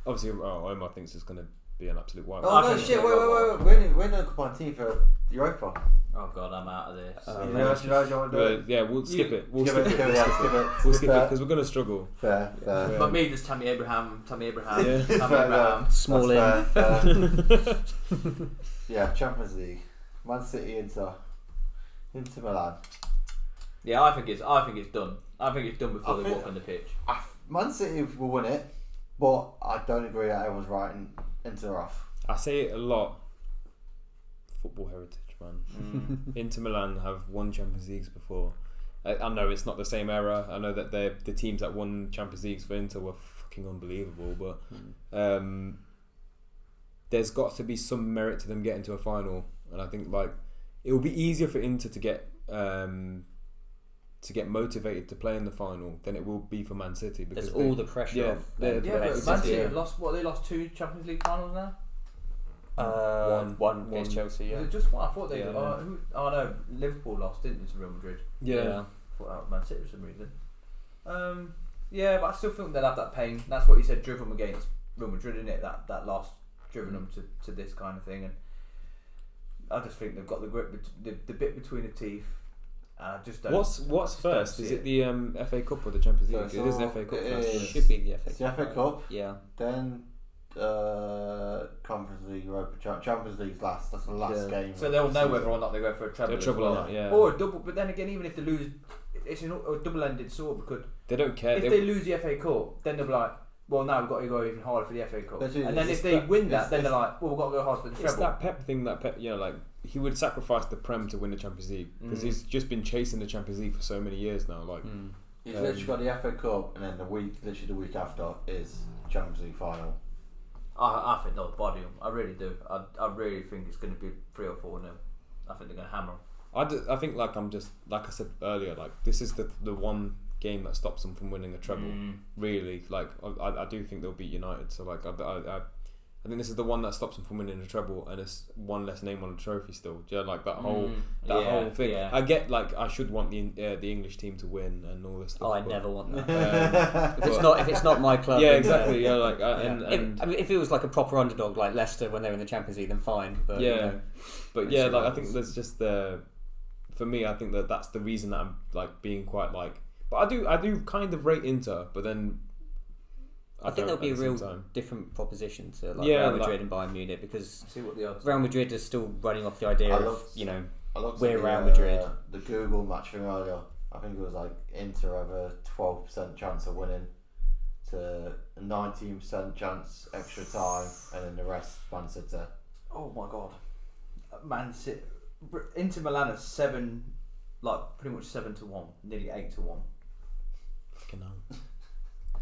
obviously, Omar thinks it's going to be an absolute wipe. Oh I no, think shit! they We're in a combined team for Europa. Oh god, I'm out of this. You know what you want to do it? Yeah, we'll skip it. We'll Skip skip it. it. Skip it. We'll skip it because we're going to struggle. Fair. Yeah. But me, just Tammy Abraham, Yeah. Tammy Fair, Abraham. Small That's in. fair. Yeah, Champions League. Man City, Inter Milan. Yeah, I think it's done. I think it's done before I they think- walk on the pitch. Man City will win it, but I don't agree that everyone's writing Inter off. I say it a lot. Football heritage, man. Inter Milan have won Champions Leagues before. I know it's not the same era. I know that the teams that won Champions Leagues for Inter were fucking unbelievable, but there's got to be some merit to them getting to a final. And I think like it will be easier for Inter to get motivated to play in the final than it will be for Man City because There's all the pressure. yeah, off they're- them. Yeah, but it's Man just- City yeah. have lost. What, they lost 2 Champions League finals now. One against Chelsea. Yeah. Was it just one? I thought they. Yeah. Oh no, Liverpool lost, didn't they, to Real Madrid? yeah. I thought that was Man City for some reason. Yeah, but I still think they'll have that pain. That's what you said, driven them against Real Madrid, isn't it? That loss driven them to this kind of thing, and I just think they've got the grip, the bit between the teeth. I just don't. What's first? see Is it. it the FA Cup or the Champions League? So it is the FA Cup it first. is- isn't it? Should be the FA It's the FA Cup, Yeah. then Conference League, Europa Champions League's last. That's the last Yeah. game. So they'll of the know season. whether or not they go for a treble. A as treble well. or not, yeah. Or a double. But then again, even if they lose, it's a double-ended sword because They don't care. if they lose the FA Cup, then they'll be like, well, now we've got to go even harder for the FA Cup. But And then it's if they that- win it's- that, then they're it's- like, well, we've got to go hard for the It's treble. that Pep thing that Pep, like he would sacrifice the Prem to win the Champions League because he's just been chasing the Champions League for so many years now. Like, He's literally got the FA Cup, and then literally the week after is Champions League final. I think they'll body them. I really do. I really think it's going to be 3 or 4 nil. I think they're going to hammer them. I think like I said earlier, like this is the one game that stops them from winning a treble. Really, like I do think they'll beat United. So like I think this is the one that stops them from winning a treble, and it's one less name on the trophy still. Yeah, like that whole thing. Yeah. I get like I should want the English team to win and all this stuff. Oh, I but- never want that. but- if it's not my club. yeah, then, exactly. Yeah, like If it was like a proper underdog like Leicester when they were in the Champions League, then fine. But yeah, you know, but it's yeah, your like I rivals. think there's just for me, I think that's the reason that I'm like being quite like. But I do kind of rate Inter, but then I think don't there'll be a at the real same time. different proposition to like Yeah, Real like- Madrid and Bayern Munich because See what the odds. Real Madrid is still running off the idea I of looked- you know I looked We're at Real Madrid. The Google match thing earlier. I think it was like Inter have a 12% chance of winning, to a 19% chance extra time, and then the rest Man City. Oh my god, Man City, Inter Milan are 7, like pretty much 7-1, nearly 8-1. Fucking hell.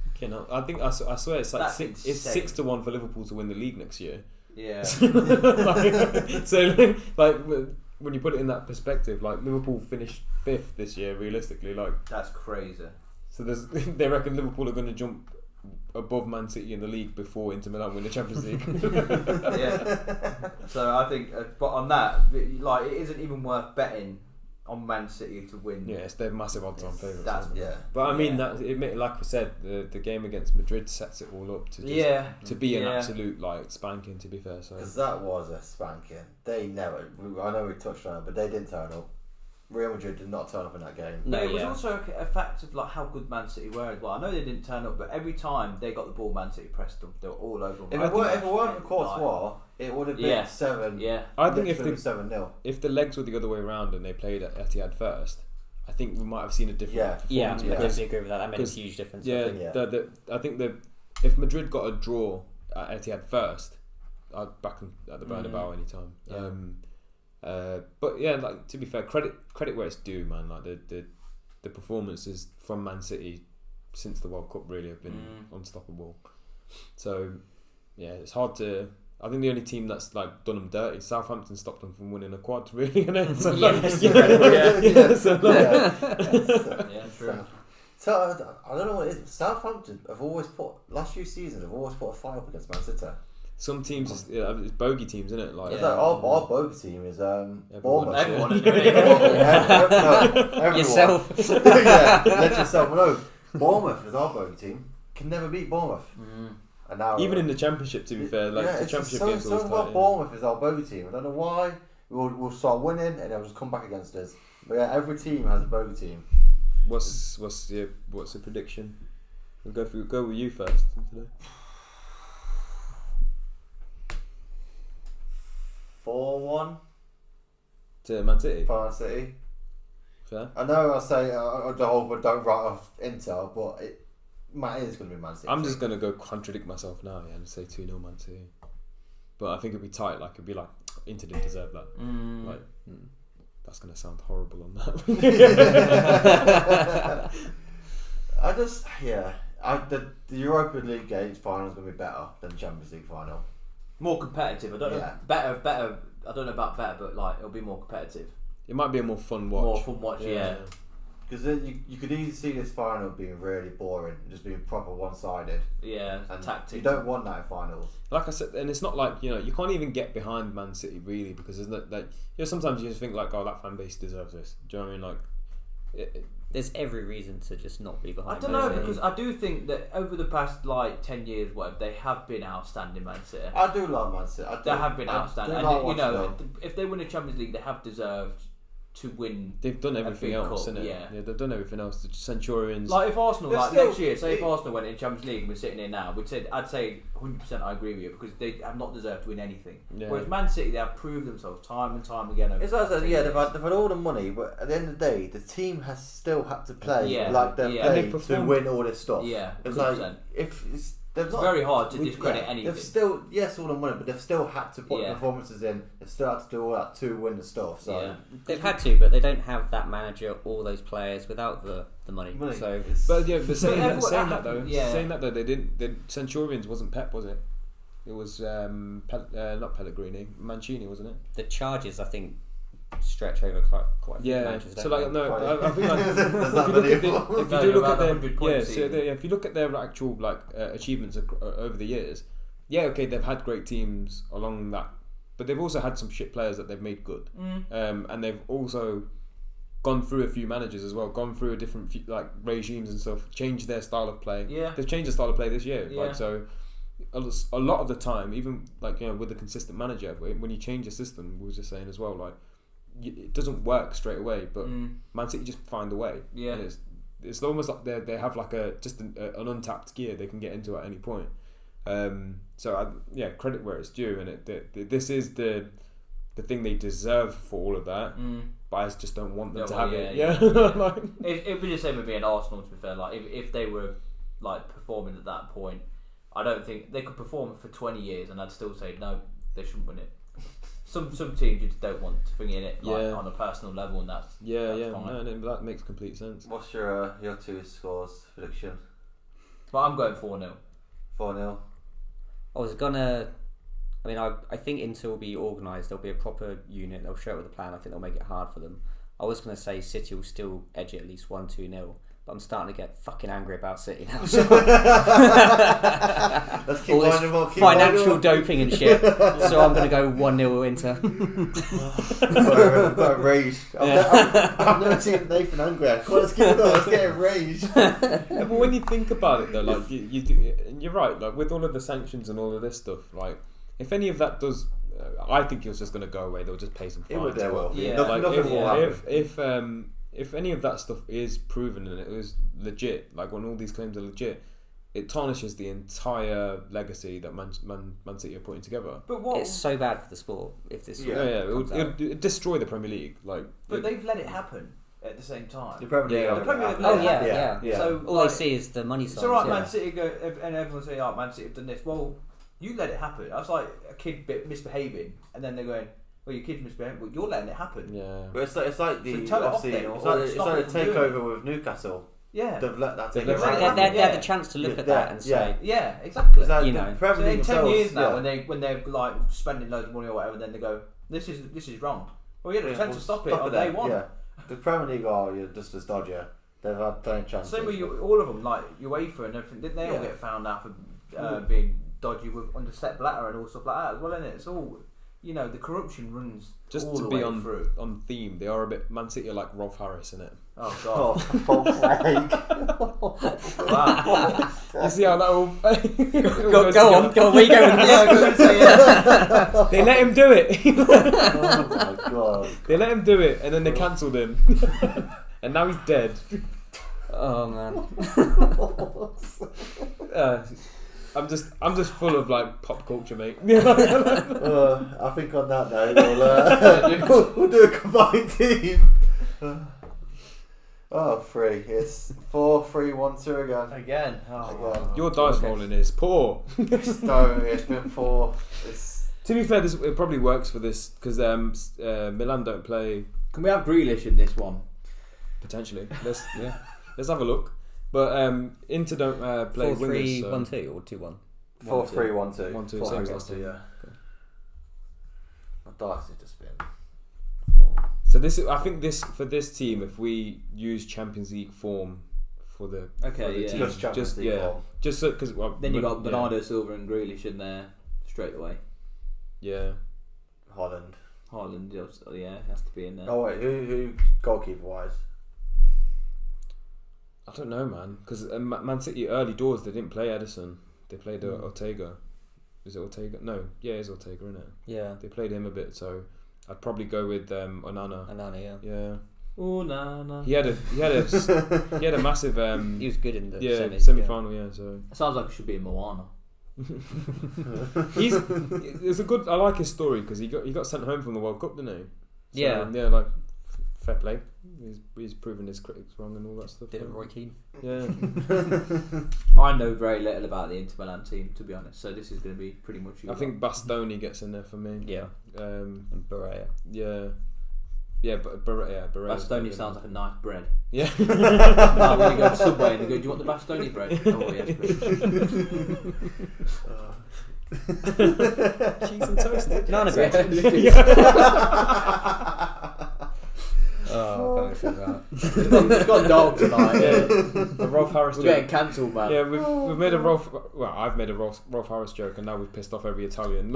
Fucking hell. I think I swear it's like That's it's insane. 6-1 for Liverpool to win the league next year. Yeah. So like when you put it in that perspective, like Liverpool finished 5th this year realistically, like That's crazy. so they reckon Liverpool are going to jump above Man City in the league before Inter Milan win the Champions League. Yeah. So I think, but on that, like it isn't even worth betting on Man City to win. Yeah, they're massive odds on favourites. That's- aren't they? Yeah. But I mean, Yeah. like we said, the game against Madrid sets it all up to just, Yeah. to be an Yeah. absolute like spanking. To be fair, so Because that was a spanking. They never. I know we touched on it, but they didn't turn up. Real Madrid did not turn up in that game. No, But it was yeah. also a fact of like how good Man City were as well. I know they didn't turn up, but every time they got the ball, Man City pressed them. They were all over them. If it weren't for Courtois, it would have been Yeah. 7. Yeah. I think if literally the 7-0. if the legs were the other way around and they played at Etihad first, I think we might have seen a different Yeah, I performance. Yeah. totally agree with that. That made a Because- huge difference. Yeah, I think. Yeah. I think if Madrid got a draw at Etihad first, I'd back them at the Bernabeu anytime. Yeah. But yeah, like to be fair, credit where it's due, man. Like the performances from Man City since the World Cup really have been unstoppable. So yeah, it's hard to. I think the only team that's like done them dirty, Southampton, stopped them from winning a quad, really. And so, like, Yeah, true. So I don't know what it is. Southampton have always last few seasons have always put a fight up against Man City. some teams, it's bogey teams, isn't it? Like It's like our bogey team is Bournemouth. Everyone. Everyone. Yourself. Yeah, let yourself know. Bournemouth is our bogey team. Can never beat Bournemouth. And now even in the Championship, to be fair, like the it's Championship so, games so always about tight. Bournemouth is our bogey team. I don't know why. We'll start winning and they'll just come back against us. But yeah, every team has a bogey team. What's the prediction? We'll go with you first today. 4-1 To Man City. for Man City. Fair. I know I say the whole but don't write off Inter, but it is going to be Man City. I'm just gonna go contradict myself now, and say 2-0 Man City. But I think it'd be tight. Like it'd be like Inter didn't deserve that. Like that's gonna sound horrible on that. The Europa League games final is going to be better than the Champions League final. More competitive. I don't know. Yeah. Better. I don't know about better, but like it'll be more competitive. It might be a more fun watch. More fun watch. Yeah. Because then you could easily see this final being really boring, just being proper one-sided. Yeah. And Tactics. you don't want that in finals. Like I said, and it's not like you can't even get behind Man City really because there's no, like sometimes you just think like that fan base deserves this. Do you know what I mean? Like There's every reason to just not be behind. I don't know Man City. because I do think that over the past like 10 years, whatever, they have been outstanding, Man City. I do like Man City. They have been outstanding, I and if they win a Champions League, they have deserved to win. they've done everything big else, cup, innit? yeah. They've done everything else. The Centurions. Like if Arsenal, They're like still- next year, say if Arsenal went in Champions League and we're sitting here now, I'd say 100% I agree with you because they have not deserved to win anything. Yeah. Whereas Man City, they have proved themselves time and time again. Over It's like, the past 10 they've years. had all the money, but at the end of the day, the team has still had to play Yeah, like they've yeah. And they've played to performed. win all this stuff. Yeah, it's 100%. like if they've It's not, very hard to discredit anything. They've still all the money, but they've still had to put Yeah. performances in. They've still had to do all that to win the stuff. So Yeah. They've had to, but they don't have that manager, all those players without the money. money. So It's- But yeah, but saying everyone- that though, yeah. they didn't. The Centurions wasn't Pep, was it? It was not Pellegrini, Mancini, wasn't it? the charges, I think, stretch over quite a few Yeah. managers. So don't like they? no, I think like, There's if that you look many at the, of them. if you No, do look about at their 100 points season. if you look at their actual achievements over the years, yeah, okay, they've had great teams along that, but they've also had some shit players that they've made good, and they've also gone through a few managers as well, gone through a different few, regimes and stuff, changed their style of play. Yeah. They've changed their style of play this year. Yeah. So a lot of the time, even with a consistent manager, when you change a system, we were just saying as well, it doesn't work straight away, but Man City just find a way. Yeah. And it's almost like they have an untapped gear they can get into at any point. Credit where it's due, and this is the thing they deserve for all of that. But I just don't want them to have it. Yeah. It'd be the same with me and Arsenal. To be fair, if they were performing at that point, I don't think they could perform for 20 years, and I'd still say no, they shouldn't win it. Some teams you just don't want to bring in it on a personal level, and that's fine. No, that makes complete sense. What's your two scores prediction? But I'm going 4-0. 4-0. I think Inter will be organised. There'll be a proper unit. They'll show up with a plan. I think they'll make it hard for them. I was going to say City will still edge it at least 1-2-0. But I'm starting to get fucking angry about City now. So. Let's keep All this winding up. financial doping and shit. So I'm going to go 1-0 Inter. I've got rage. I've never seen Nathan angry. Let's keep it going. Let's get enraged. But when you think about it, though, you're right. With all of the sanctions and all of this stuff, if any of that does, I think it's just going to go away. They'll just pay some fines. There will. Yeah. Nothing will happen. If any of that stuff is proven and it was legit, when all these claims are legit, it tarnishes the entire legacy that Man City are putting together. But what? It's so bad for the sport if this. It'll destroy the Premier League. But they've let it happen at the same time. The Premier League. Yeah. The Premier League. Oh yeah. So All I see is the money signs. It's alright, yeah. Man City go, and everyone say, "Oh, Man City have done this." Well, you let it happen. That's like a kid misbehaving, and then they're going, "Well, your kid's misbehaving, but you're letting it happen." Yeah. But it's like the So tell it off obviously then, or it's like stop the it from doing takeover with Newcastle. Yeah. They've let that take They've over. let They Yeah. had the chance to look at that and say, Yeah, exactly. It's like You the know. Premier So League in 10 themselves, years now, yeah. when they're like spending loads of money or whatever, then they go, "This is wrong." Well, you had a chance Well, to stop it on day then, one. Yeah. The Premier League are just as dodgier. They've had plenty of chances. Same with all of them, like UEFA and everything. Didn't they all Yeah. get found out for being dodgy under Sepp Blatter and all stuff like that as well? Isn't it? It's all, the corruption runs Just all to the be way on through. on theme, they are a bit. Man City are like Rolf Harris, in it. Oh Oh, god! for fuck's sake. Wow. You see how that all go on, where you going with this? They let him do it. Oh my god. They let him do it, and then they cancelled him, and now he's dead. Oh man. I'm just full of like pop culture, mate. I think on that note, we'll do a combined team. Oh, 3. It's 4-3-1-2 again. Again. Oh, Your dice rolling is poor. It's been 4. To be fair, it probably works for this because Milan don't play. Can we have Grealish in this one? Potentially, let's have a look. But Inter don't play wingers. 4-3-1-2 or 2-1. 4-3-1-2. 1-2, same as last time. Yeah. My dice has just been 4. So I think for this team, if we use Champions League form for the Okay, team, Just Champions League form. just because Then you got Bernardo Silva and Grealish in there straight away. Yeah. Holland. Haaland, has to be in there. Oh wait, who goalkeeper wise? I don't know, man. Because Man City early doors they didn't play Edison. They played Ortega. Is it Ortega? No, it's Ortega, isn't it? Yeah. They played him a bit, so I'd probably go with Onana. Onana, yeah. Yeah. Oh no. He had a massive. He was good in the semi-final. Yeah. So Sounds like it should be in Moana. it's a good. I like his story because he got sent home from the World Cup, didn't he? So, Yeah. like fair play. He's proven his critics wrong and all that stuff. Did it Roy Keane. Yeah. I know very little about the Inter Milan team, to be honest. So this is going to be pretty much. I think Bastoni gets in there for me. Yeah. And Barrea. Yeah. Yeah, but Barrea. Bastoni sounds like a nice bread. Yeah. Like when you go to Subway and they go, "Do you want the Bastoni bread?" Oh yes, please. Cheese and toast. Nana bread. Oh, It's got dog tonight. Yeah. The Rolf Harris We're joke. getting cancelled, man. Yeah, we've made a Rolf. Well, I've made a Rolf Harris joke, and now we've pissed off every Italian.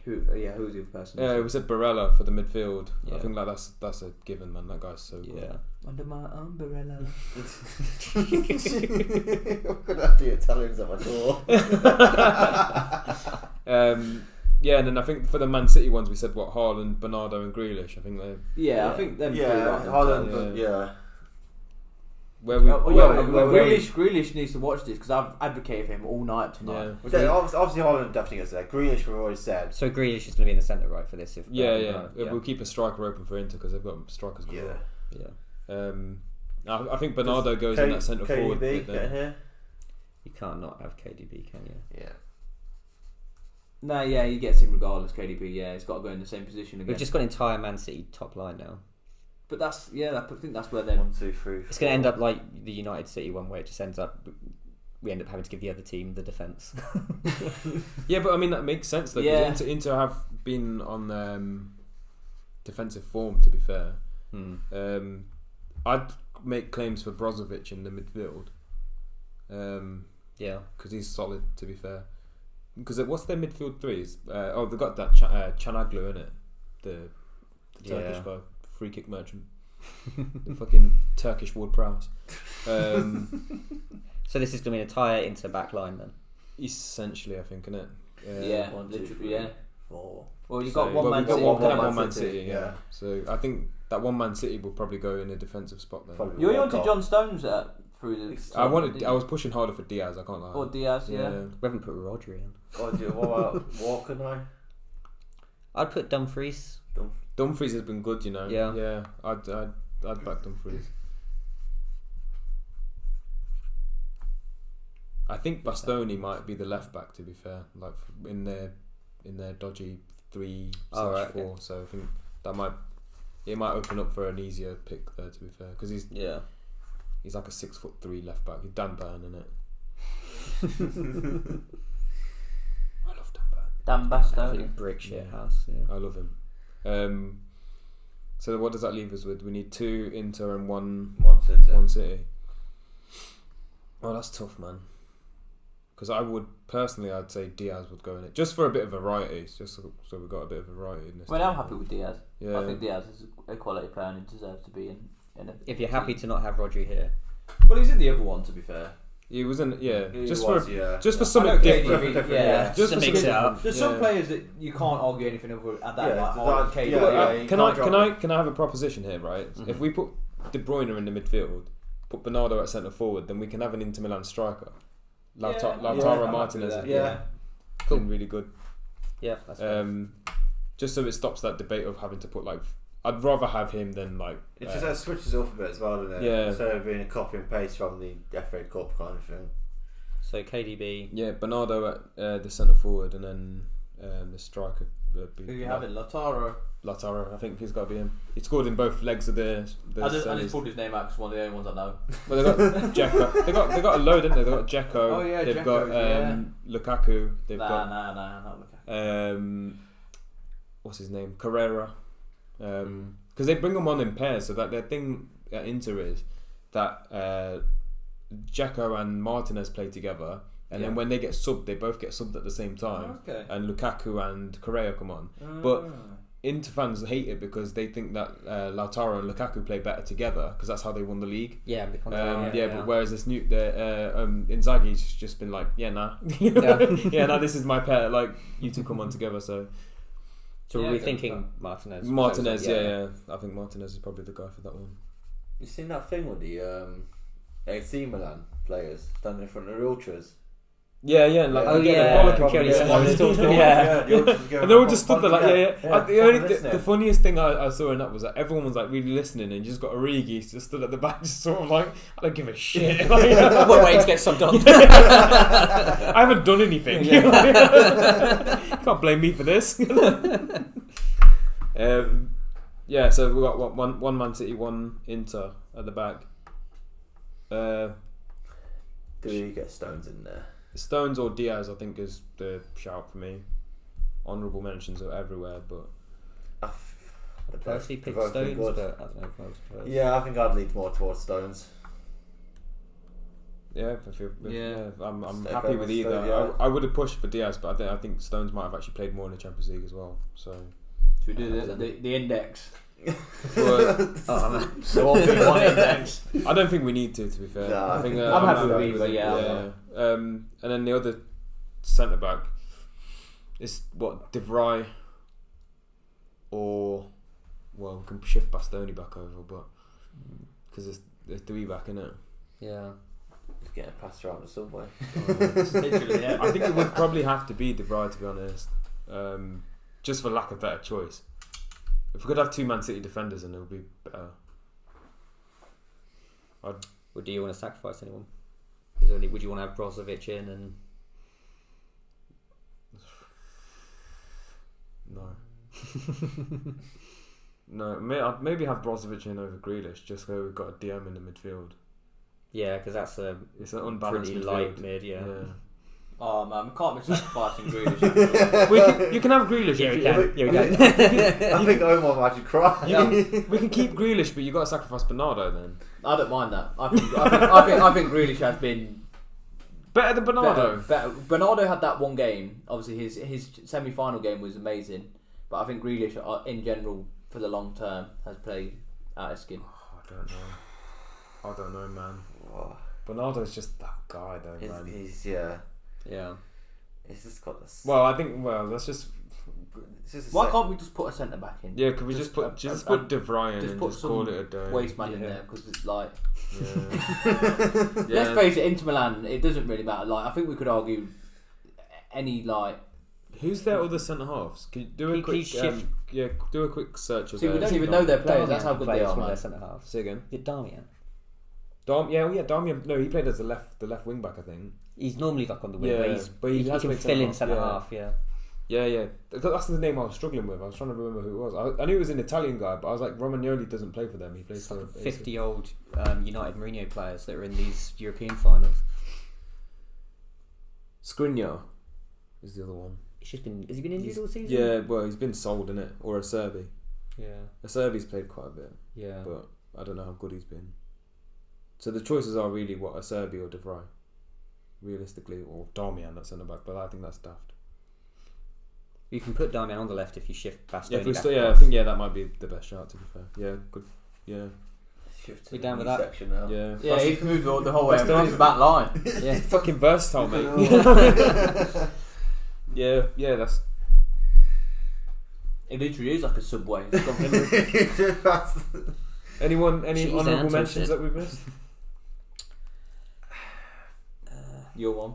Who's the other person? We said Barella for the midfield. Yeah. I think that's a given, man. That guy's so good. Yeah. Under my umbrella. I'm gonna have the Italians at my door. Yeah, and then I think for the Man City ones, we said Haaland, Bernardo, and Grealish. I think they. Yeah, I think them three. Holland, Yeah. but yeah. Where we. Grealish needs to watch this because I've advocated for him all night tonight. Yeah. Okay, obviously Holland definitely gets there. Grealish, we've already said. So Grealish is going to be in the centre right for this. If Yeah. We'll keep a striker open for Inter because they've got strikers good. Yeah. Yeah. I think Bernardo goes in that centre forward. KDB bit get in then. here. You can't not have KDB, can you? Yeah. No, yeah, he gets in regardless. KDB, yeah, he's got to go in the same position again. We've just got an entire Man City top line now. But I think that's where they're. 1, 2, 3. It's going to end up like the United City one, where it just ends up. We end up having to give the other team the defence. Yeah, but I mean that makes sense though. Yeah. Because Inter have been on defensive form. To be fair, I'd make claims for Brozovic in the midfield. Yeah, because he's solid. To be fair, because what's their midfield threes? They've got that Chanaglu in it, the Turkish guy, free kick merchant, the fucking Turkish Ward Prowse. So this is going to be an entire Inter back line then. Essentially, I think, isn't it? Yeah, 1, 2, literally, 3, yeah. 4. Well, you So- got one well, Man we've got City. one, one one Man Man City, City, yeah. So I think that one Man City will probably go in a defensive spot then. Probably. You Yeah, wanted goal. John Stones through the. I wanted. didn't I you? was pushing harder for Diaz. I can't lie. Or Diaz, yeah. We haven't put Rodri in. What about Walker now? I'd put Dumfries. Dumfries has been good, you know. Yeah. Yeah. I'd back Dumfries. I think Bastoni might be the left back. To be fair, like in their dodgy 3/4. Okay. So I think that might open up for an easier pick there. To be fair, because he's like a 6'3" left back. He's Dan Burn, isn't it? I love Dan Burn. Dan Absolute Bastoni. brick shit Yeah. house. Yeah. I love him. So what does that leave us with? We need 2 Inter and 1 City. Oh, that's tough, man. Because I'd say Diaz would go in it just for a bit of variety, just so we've got a bit of variety in this. Well, team. I'm happy with Diaz. Yeah. I think Diaz is a quality player and he deserves to be in it. If you're happy to not have Rodri here, Well, he's in the other one, to be fair. He was in, yeah, He just was, for yeah. just for I something know different. KDB, Yeah. Just to for mix something it up. There's some players that you can't argue anything over at that. Yeah, like, so oh, that- KDB. yeah, Well, you can can't drop I have a proposition here, right? If we put De Bruyne in the midfield, put Bernardo at centre forward, then we can have an Inter Milan striker. Lautaro I'm Martinez happy has with Yeah. been really good. yeah, that's fine. Just so it stops that debate of having to put like. I'd rather have him than like. It just that switches up a bit as well, doesn't it? Yeah. Instead of being a copy and paste from the FA Cup kind of thing. So KDB. Yeah, Bernardo at the centre forward, and then the striker. Who you having? Lautaro. Lautaro, I think he's got to be him. He scored in both legs of the I just semis. pulled his name out because one of the only ones I know. Well, they got Dzeko. They got a load, didn't they? They got Dzeko. Oh, yeah, They've Dzeko, got yeah. Lukaku. They've Nah, got not Lukaku. what's his name? Carrera. Because they bring them on in pairs, so that their thing at Inter is that Dzeko and Martinez play together, and then when they get subbed, they both get subbed at the same time. Okay. And Lukaku and Correa come on. But Inter fans hate it because they think that Lautaro and Lukaku play better together because that's how they won the league. Yeah, because But whereas this new Inzaghi's just been like, nah, this is my pair. Like you two come on together. So So Yeah, we're good thinking Martinez. Martinez, yeah. I think Martinez is probably the guy for that one. You seen that thing with the AC Milan players standing in front of the ultras? Yeah, and like Oh, they get yeah. the bollock and Kelly kill Simon it. talked about- the ultras going And they all around just stood there fun- like, The funniest thing I saw in that was that everyone was like really listening, and you just got Origi just stood at the back, just sort of like, I don't give a shit. Like, We're waiting to get subbed on. I haven't done anything. You can't blame me for this. So we got one Man City, one Inter at the back. Do you get Stones in there? Stones or Diaz, I think, is the shout for me. Honourable mentions are everywhere, but I personally picked both been Stones, good. but I don't know if I was close. Yeah, I think I'd lead more towards Stones. yeah, Yeah. I'm So happy if with everyone's either. still- yeah. I would have pushed for Diaz, but I think Stones might have actually played more in the Champions League as well. So Should we do the index? but The 1v1 index. I don't think we need to be fair. No, I think I'm happy with either, yeah. And then the other centre back is what, De Vrij, or well, we can shift Bastoni back over, but because there's three back in it. Yeah. Just getting passed around the subway. Literally, yeah. I think it would probably have to be De Vrij, to be honest, just for lack of better choice. If we could have two Man City defenders, then it would be better. Or do you want to sacrifice anyone? Would you want to have Brozovic in and? No. No, I'd maybe have Brozovic in over Grealish, just so we've got a DM in the midfield. Yeah, because that's It's an unbalanced pretty midfield. light mid. Yeah. Oh man, we can't be sacrificing Grealish. You can have Grealish. Yeah, if we you- can. Yeah, we can. I think Omar might actually cry. We can keep Grealish, but you got to sacrifice Bernardo then. I don't mind that. I think Grealish has been Better than Bernardo. better. Bernardo had that one game. Obviously, his semi-final game was amazing, but I think Grealish, in general, for the long term, has played out of skin. I don't know, man. Oh, Bernardo's just that guy, though, man. he's Yeah. He's just got this. Well, I think. Well, let's just Why can't we just put a centre back in? Yeah, could we just put De Vrij in and put just call it a day? Waste man in there because it's like. Yeah. Let's face it, Inter Milan. It doesn't really matter. Like I think we could argue any like. Who's their other centre halves? Can you do a quick do a quick search of See, we their don't even know their players. Darmian That's how good they plays are. one of Man. their centre halves. Say again. Is it Darmian? Darmian. No, he played as the left wing back, I think. He's normally like on the wing, Yeah, but he has can played fill in centre centre half, half. Yeah. Yeah. That's the name I was struggling with. I was trying to remember who it was. I knew it was an Italian guy, but I was like, Romagnoli doesn't play for them. He plays It's for like AC. 50-year-old United Mourinho players that are in these European finals. Skriniar is the other one. Has he been injured all season? Yeah, well, he's been sold, innit? Or Acerbi. Yeah. Acerbi's played quite a bit, Yeah. but I don't know how good he's been. So the choices are really what, Acerbi or De Vrij, realistically, or Darmian at centre back. But I think that's daft. You can put Darmian on the left if you shift Bastoni. Yeah, back I across. think that might be the best shot. To be fair, yeah, good, yeah, Shift to We the down with knee that? section now. yeah. Yeah, he's moved the whole way. Bastoni. He's the back line. Yeah. Fucking versatile, mate. yeah, that's. It literally is like a subway. It's gone from- Any Cheese honourable and mentions toasted. that we've missed? Your one,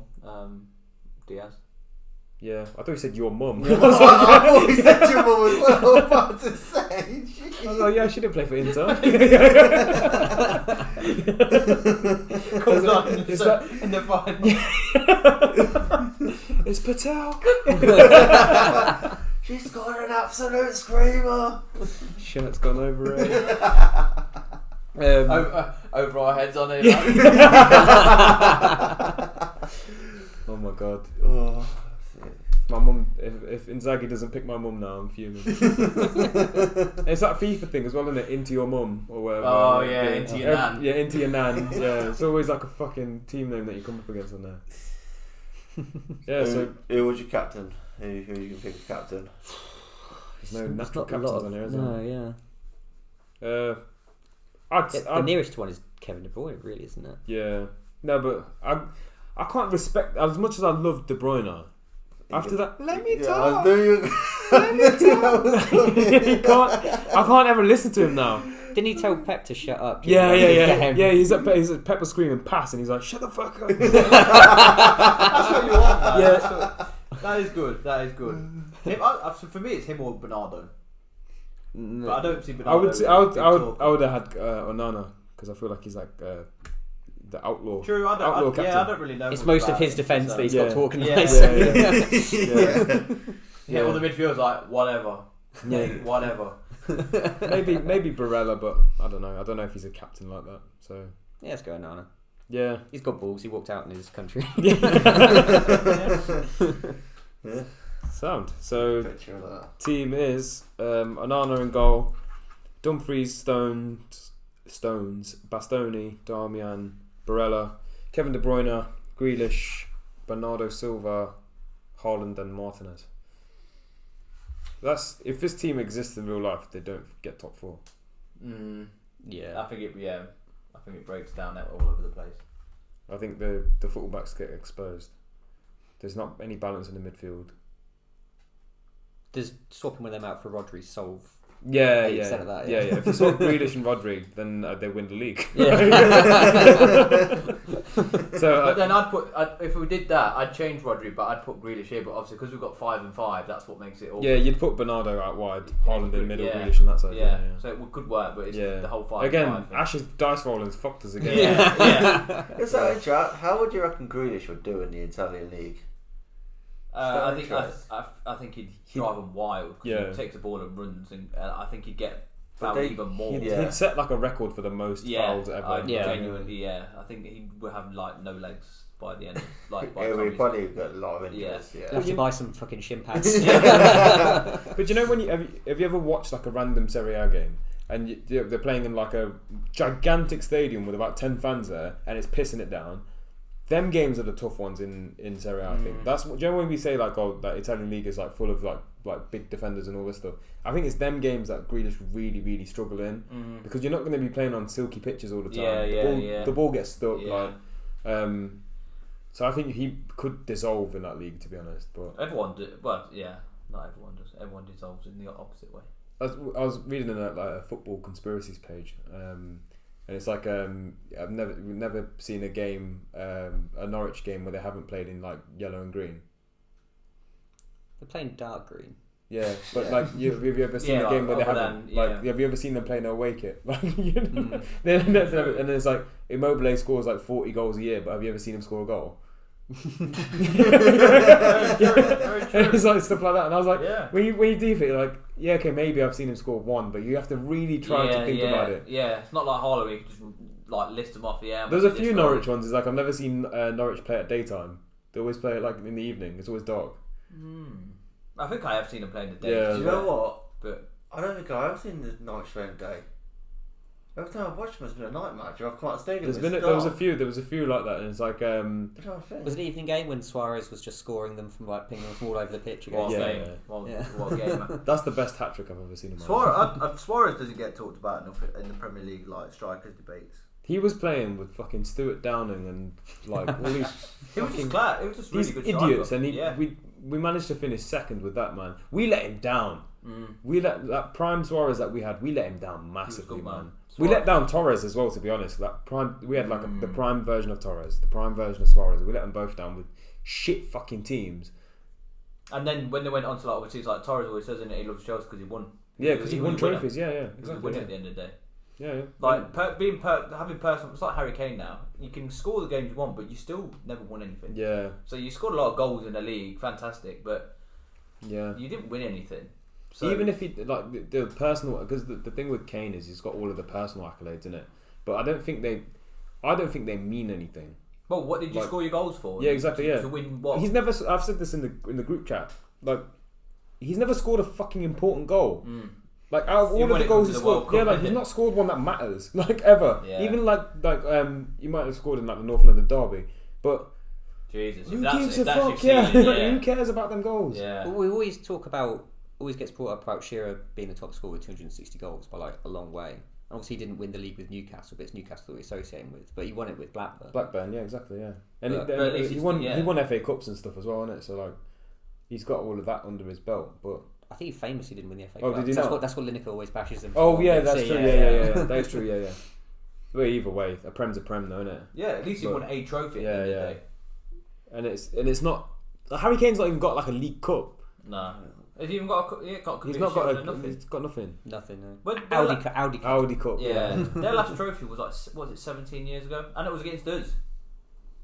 Diaz. Yeah, I thought you said your mum. I thought we said your mum as well. I was about to say. I was like, yeah, she didn't play for Inter. Comes on in Is the final. It's Patel. She's got an absolute screamer. Shirt's gone over it. Over our heads on it. Oh my god. Oh, My mum, if Inzaghi doesn't pick my mum now, I'm fuming. It's that FIFA thing as well, isn't it? Into your mum or whatever. Oh, yeah, into your nan. Yeah, into your nan. Yeah, it's always like a fucking team name that you come up against on there. Yeah, so who was your captain? Who you gonna pick a captain? there's no There's natural not a lot captains of- on here, is No, there? yeah. The I'd nearest one is Kevin De Bruyne, really, isn't it? yeah. No, but I can't respect as much as I love De Bruyne. After that, let me talk. Let me talk. I can't ever listen to him now. Didn't he tell Pep to shut up? Yeah. Yeah. He's at Pep was screaming pass, and he's like, "Shut the fuck up." That's what you want, man. Yeah. That is good. For me, it's him or Bernardo. But I don't see I Bernardo. would have had Onana because I feel like he's like the outlaw. True, I captain. don't really know. It's much most about of his him, defence so- that he's Yeah. got talking Yeah. nice. Yeah, all the midfield's like whatever. Yeah. Whatever. maybe Barella, but I don't know. I don't know if he's a captain like that. So Yeah, let's go Nana. yeah, He's got balls. He walked out in his country. Yeah. sound. So Picture of that. team is Onana in goal, Dumfries, Stones, Bastoni, Darmian, Barella, Kevin De Bruyne, Grealish, Bernardo Silva, Haaland, and Martinez. That's if this team exists in real life, they don't get top four. Yeah. I think it breaks down all over the place. I think the fullbacks get exposed. There's not any balance in the midfield. Does swapping with them out for Rodri solve? Yeah. 80% of that, yeah. yeah. If you swap Grealish and Rodri, then they win the league. Yeah. So But then if we did that, I'd change Rodri, but I'd put Grealish here. But obviously, because we've got 5 and 5, that's what makes it all. yeah, you'd put Bernardo out wide, Haaland in middle, Yeah. Grealish on that side. Yeah. So it could work, but it's the whole 5 Again, and 5 thing. Ash's dice rolling's fucked us again. Yeah. Is that a chat? How would you reckon Grealish would do in the Italian league? I think he'd drive them wild because Yeah. he takes the ball and runs, and I think he'd get But fouled they- even more. He'd set like a record for the most fouls ever. Genuinely, I think he would have like no legs by the end. Like by the Yeah, time we he's- probably got a lot of injuries. You Yeah. have to buy some fucking shin pads. But you know when have you ever watched like a random Serie A game and they're playing in like a gigantic stadium with about 10 fans there and it's pissing it down? Them games are the tough ones in Serie A. I think that's what. Do you know when we say like, oh, that Italian league is like full of like big defenders and all this stuff? I think it's them games that Grealish really really struggle in because you're not going to be playing on silky pitches all the time. The ball gets stuck. Yeah. So I think he could dissolve in that league, to be honest. But Everyone did, but yeah. Not everyone does. Everyone dissolves in the opposite way. I was reading a football conspiracies page, and it's like we've never seen a game, a Norwich game where they haven't played in like yellow and green. They're playing dark green. Yeah, but like, have you ever seen a game where they haven't? Have you ever seen them play no away kit? Like, and then it's like Immobile scores like 40 goals a year, but have you ever seen him score a goal? Very true. It's like stuff like that, and I was like, Yeah. when you deep it, you're like, yeah, okay, maybe I've seen him score one, but you have to really try to think about it. Yeah, it's not like Harlow, you can just like list them off the air. There's a few Norwich ones. It's like I've never seen Norwich play at daytime. They always play it like in the evening. It's always dark. I think I have seen them play in the day. Yeah. Do you know what? But I don't think I've ever seen the Norwich play in the day. Every time I've watched them, it's been a night match. I've quite stayed in There was a few like that, and it's like Was it an evening game when Suarez was just scoring them from like pinging them from all over the pitch again? what Yeah. game? What game? that's the best hat trick I've ever seen in my life. Suarez doesn't get talked about enough in the Premier League, like strikers debates. He was playing with fucking Stuart Downing and like all these It was just glad. It was just really these good. idiots, striker. and we managed to finish second with that, man. We let him down. We let that prime Suarez that we had. We let him down massively, good, man. man. We let down Torres as well, to be honest. That prime, we had like the prime version of Torres, the prime version of Suarez. We let them both down with shit fucking teams. And then when they went on to like obviously, it's like Torres always says in it, he loves Chelsea because he won. Yeah, because he won was a winner. trophies. Yeah, He was a exactly. winner Yeah. at the end of the day. Yeah. Like having personal. It's like Harry Kane now. You can score the games you want, but you still never won anything. Yeah. So you scored a lot of goals in the league, fantastic, but Yeah. you didn't win anything. So Even if he like the personal, because the thing with Kane is he's got all of the personal accolades in it, but I don't think they mean anything. well, what did you like- score your goals for? Yeah, exactly. Yeah. To win what? He's never. I've said this in the group chat. Like, he's never scored a fucking important goal. Like out of He all of won the it goals to he the World scored, yeah, Cup, like didn't he's it? not scored one that matters, like ever. Yeah. Even like you might have scored in like the North London derby, but Jesus, who if gives a that's fuck? your Yeah, season, who cares about them goals? Yeah. Well, we always gets brought up about Shearer being the top scorer with 260 goals by like a long way. And obviously, he didn't win the league with Newcastle, but it's Newcastle that we associate him with. But he won it with Blackburn. Blackburn, yeah, exactly, yeah. And But at least he won. yeah. He won FA Cups and stuff as well, innit? So like, he's got all of that under his belt. But I think he famously didn't win the FA Oh, Cup. did he That's not? what Lineker always bashes him. oh for. yeah, that's So, true. Yeah. That is true. Yeah. But either way, a prem's a prem, though, innit? Yeah, at least he But- won a trophy. Yeah, at the end yeah. of the day. And it's not. Harry Kane's not even got like a League Cup. No, has he even got a got He's not got nothing. He's got nothing. Nothing. No. But Audi Cup. Audi Cup. Yeah, their last trophy was like was it 17 years ago, and it was against us.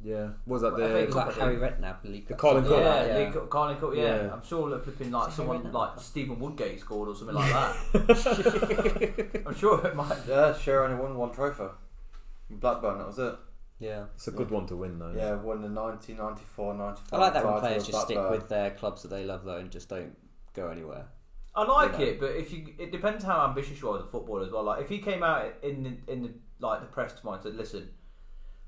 Yeah. What was that FA the? It was like Harry Redknapp, the League Cup. Carling Cup. Yeah, Yeah. League Cup, Carling Cup. Yeah. Yeah. I'm sure that flipping like Is it someone Harry like Redknapp? Stephen Woodgate scored or something like that. I'm sure it might. Yeah, Shearer only won one trophy. Blackburn, that was it. Yeah. It's a good one to win, though. Yeah, won the 1994-95. I like that when title players of just stick Blackburn. with their clubs that they love though and just don't go anywhere. I like You know. it, but it depends how ambitious you are as a footballer as well. Like if he came out in the like the press tomorrow and said, "Listen,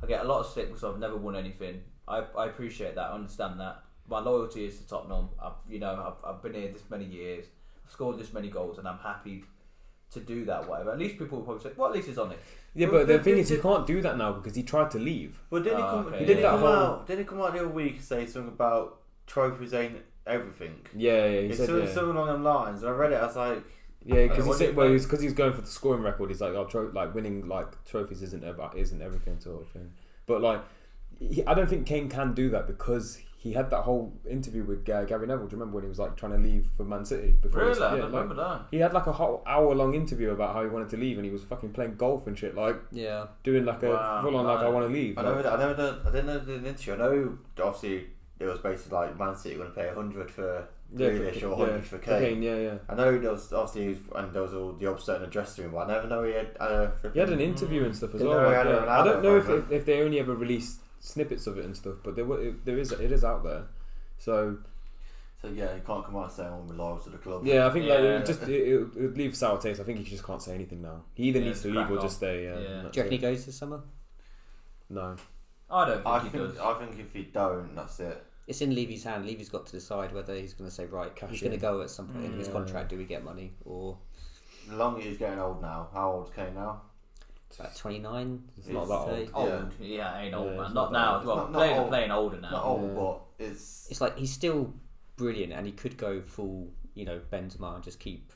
I get a lot of stick because I've never won anything. I appreciate that. I understand that. My loyalty is to Tottenham. I've been here this many years. I've scored this many goals, and I'm happy to do that. Whatever. At least people will probably say, "Well, at least he's on it." Yeah, but the thing is, he can't do that now because he tried to leave. But didn't he Oh, come? okay. Didn't he That come whole- out? Didn't he come out the other week and say something about trophies ain't everything? Yeah, he It's said something along them lines. I read it. I was like, Yeah, because he What said, did- well, because he's going for the scoring record. He's like, like winning like trophies isn't everything sort of thing. But like, I don't think Kane can do that because he had that whole interview with Gary Neville. Do you remember when he was like trying to leave for Man City? Before Really, he, I yeah, don't like, remember that. he had like a whole hour-long interview about how he wanted to leave, and he was fucking playing golf and shit, like Yeah. doing like a Wow, full-on like I want to leave. I like- didn't know the interview. I know obviously it was basically like Man City going to pay 100 for Grealish or 100 for Kane. Yeah. I know there was obviously and there was all the upset in the dressing room, but I never know he had. He had an interview and stuff as Didn't well. know he Like, had yeah. an I don't know album, if they only ever released snippets of it and stuff, but it is out there. So yeah, he can't come out and say I'm loyal to the club. yeah, I think like Yeah. it would leave sour taste. I think he just can't say anything now. He either Yeah, needs to just leave crack or on. just stay. Yeah. and Do that's you reckon he it. goes this summer? No. I don't think I he think does. I think if he don't, that's it. It's in Levy's hand. Levy's got to decide whether he's going to say, right, Cash he's going to in. go at some point in his Yeah. contract. Do we get money? Or The longer he's getting old now. How old is Kane now? about 29? It's not that old. 30? Old, yeah, ain't old Yeah, man. it's Not not that now old. as well. Not Players old. are playing older now. Not old, Yeah. but it's It's like he's still brilliant, and he could go full, Benzema and just keep,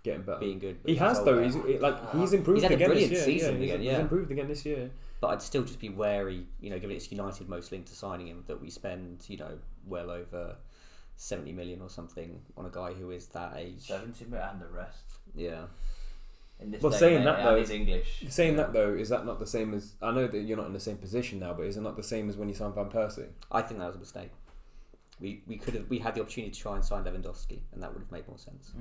getting better, being good. He has though. He's improved He's had a again brilliant this year. season He's improved again this year. But I'd still just be wary, given it's United most linked to signing him, that we spend, well over 70 million or something on a guy who is that age. 70 million and the rest. Yeah. In this Well, day saying and that age, though, and he's English. Saying that though, is that not the same as? I know that you're not in the same position now, but is it not the same as when you signed Van Persie? I think that was a mistake. We had the opportunity to try and sign Lewandowski, and that would have made more sense.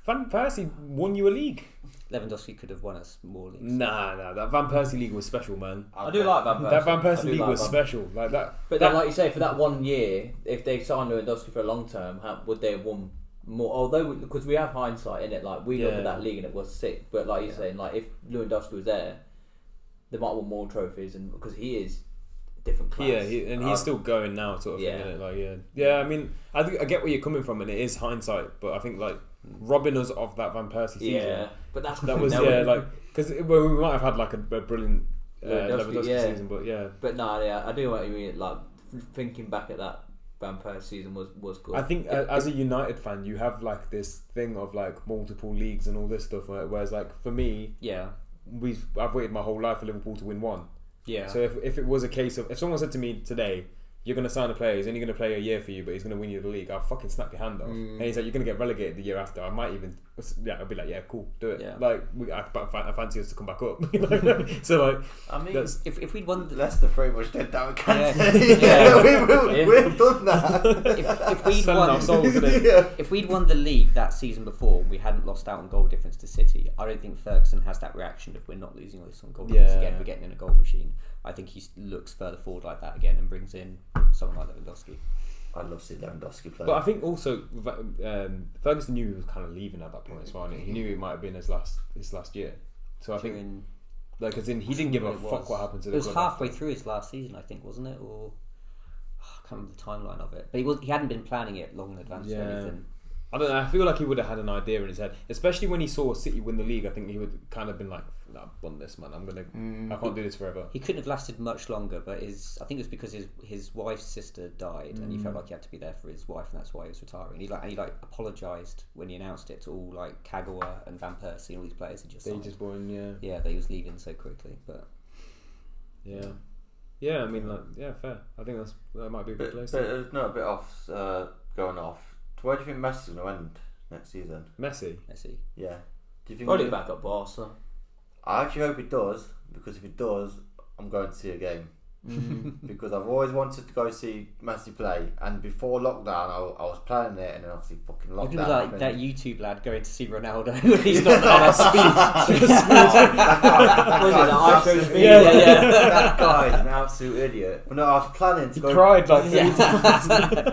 Van Persie won you a league. Lewandowski could have won us more leagues. Nah, that Van Persie league was special, man. I do like Van Persie. That Van Persie league was special, like that. But then, like you say, for that 1 year, if they signed Lewandowski for a long term, would they have won more? Although, because we have hindsight in it, like we look at that league and it was sick. But like you're saying, like if Lewandowski was there, they might have won more trophies, and because he is a different class. Yeah, he's still going now, sort of thing. Isn't it? Like, yeah. I mean, I get where you're coming from, and it is hindsight, but I think like robbing us of that Van Persie season. Yeah, but that was because we might have had like a brilliant Lewandowski season, but But no, I do know what you mean. Like thinking back at that Van Persie season was good. I think as a United fan, you have like this thing of like multiple leagues and all this stuff. Whereas like for me, I've waited my whole life for Liverpool to win one. Yeah. So if it was a case of if someone said to me today, you're going to sign a player, he's only going to play a year for you, but he's going to win you the league, I'll fucking snap your hand off. And he's like, you're going to get relegated the year after. I might even, I'll be like, yeah, cool, do it. Yeah. Like, I fancy us to come back up. So like, I mean, if we'd won, Leicester pretty much did that with Cancer. We've done that. If we'd selling won, our souls, isn't it? if we'd won the league that season before, and we hadn't lost out on goal difference to City, I don't think Ferguson has that reaction of we're not losing all this on goal difference again. We're getting in a goal machine. I think he looks further forward like that again and brings in someone like Lewandowski. I'd love to see Lewandowski play. But I think also Ferguson knew he was kind of leaving at that point as well. And he knew it might have been his last year. So I think, like, as in he didn't give a fuck what happened to the club. It was halfway through his last season, I think, wasn't it? Or I can't remember the timeline of it. But he hadn't been planning it long in advance or anything. I don't know. I feel like he would have had an idea in his head, especially when he saw City win the league. I think he would kind of been like, "Nah, I've won this, man. I can't do this forever." He couldn't have lasted much longer, but I think it was because his wife's sister died, and he felt like he had to be there for his wife, and that's why he was retiring. He apologised when he announced it to all like Kagawa and Van Persie and all these players. They just won, yeah, they was leaving so quickly, but yeah. I mean, like, fair. I think that might be a good place. But a bit off, going off. Where do you think Messi's going to end next season? Messi. Yeah. Do you think probably back at Barca? I actually hope he does, because if he does, I'm going to see a game. Because I've always wanted to go see Messi play, and before lockdown I was planning it, and then obviously fucking lockdown. You'd be like that YouTube lad going to see Ronaldo when he's not on a speed. That guy's an absolute idiot. But no, I was planning to go. He cried like 3 times.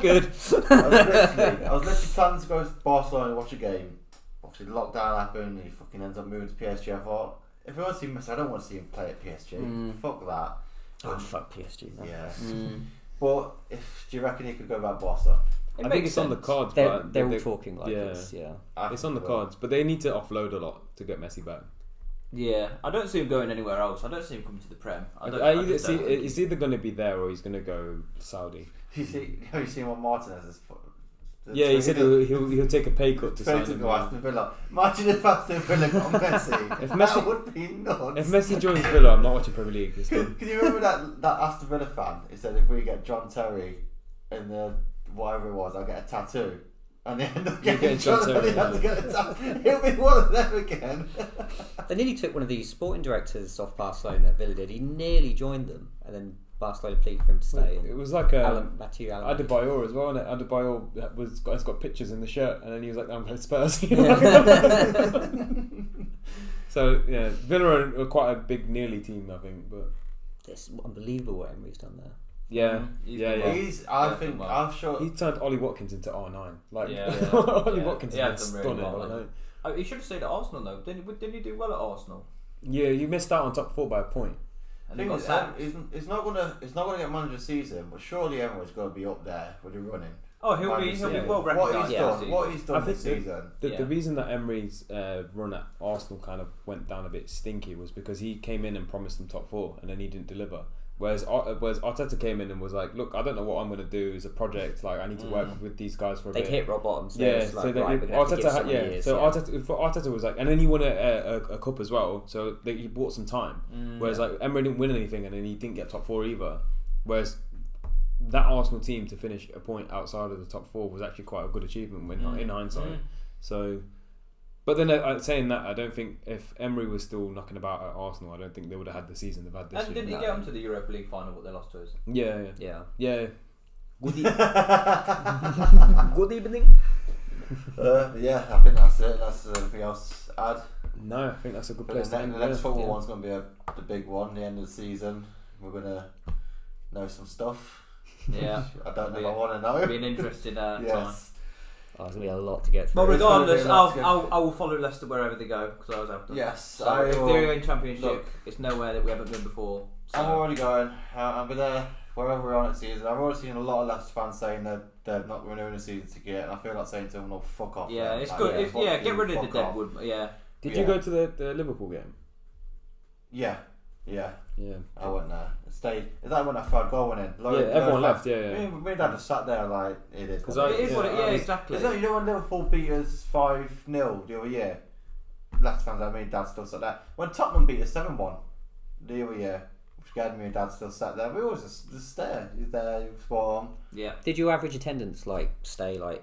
Good. I was literally planning to go to Barcelona and watch a game. Obviously lockdown happened and he fucking ends up moving to PSG. I thought, if I want to see Messi, I don't want to see him play at PSG. Fuck that. Oh, fuck PSG. Man. Yeah. But do you reckon he could go back Barca? I think it's on the cards. They're but all talking like this. Yeah. It's on the cards, but they need to offload a lot to get Messi back. Yeah, I don't see him going anywhere else. I don't see him coming to the Prem. It's either going to be there or he's going to go Saudi. You see what Martinez is. Yeah, he said he'll take a pay cut to sign him. Aston Villa. Imagine if Aston Villa got Messi. That would be nuts. If Messi joins Villa, I'm not watching Premier League. Can you remember that Aston Villa fan? He said, if we get John Terry in the whatever it was, I'll get a tattoo. And they end up getting John Terry. Had to get a tattoo. He'll be one of them again. They nearly took one of these sporting directors off Barcelona. Villa did. He nearly joined them, and then Barcelona pleaded for him to stay. It was like Mathieu Adebayor as well, and Adebayor has got pictures in the shirt, and then he was like, "I'm going to Spurs." So yeah, Villa are quite a big nearly team, I think. But it's unbelievable what Emery's done there. Yeah. I'm sure he turned Ollie Watkins into R9. Like Ollie Watkins is stunning. Really he should have stayed at Arsenal though. Didn't he do well at Arsenal? Yeah, you missed out on top 4 by a point. And it's not gonna get manager season, but surely everyone's gonna be up there with the running. Oh, he'll be well recognised. What he's done this season. The reason that Emery's run at Arsenal kind of went down a bit stinky was because he came in and promised them top 4, and then he didn't deliver. Whereas Arteta came in and was like, look, I don't know what I'm going to do as a project. Like, I need to work with these guys for a They'd bit. hit rock bottom. So Yeah, it's like, so they, right, we're gonna have to give Arteta, someone yeah. years, So yeah. Arteta was like, and then he won a cup as well. So he bought some time. Whereas like Emery didn't win anything, and then he didn't get top 4 either. Whereas that Arsenal team to finish a point outside of the top 4 was actually quite a good achievement in hindsight. So. But then saying that, I don't think if Emery was still knocking about at Arsenal, I don't think they would have had the season they've had this And year. didn't he get onto the Europa League final, what they lost to us? Yeah. Good evening. Yeah, I think that's it. That's anything else to add. No, I think that's a good But place the to end. next football one's going to be the big one, the end of the season. We're going to know some stuff. Yeah. I don't know if Yeah. I want to know. It'll be an interesting time. Yes. Oh, there's going to be a lot to get through. Well, It's gonna be regardless, a lot to I will follow Leicester wherever they go because I was after them. Yes. So if they're in Championship, look, it's nowhere that we haven't been before. So. I'm already going. I'll be there wherever we're on next season. I've already seen a lot of Leicester fans saying that they're not renewing the season ticket, and I feel like saying to them, "No, fuck off." Yeah, man. it's Like, good. Get rid of the fuck off. Deadwood. Yeah. Did you go to the Liverpool game? Yeah. Yeah. I went there. Stayed. Is that when that third goal went in? Everyone left. Yeah. Me and Dad just sat there like it is. 'Cause what It is what it. Yeah, I mean, exactly. Is that, you know when Liverpool beat us 5-0 the other year? Leicester fans, me and Dad still sat there. When Tottenham beat us 7-1 the other year, which me and Dad still sat there. We always just there. He's there. He's spot on. Yeah. Did your average attendance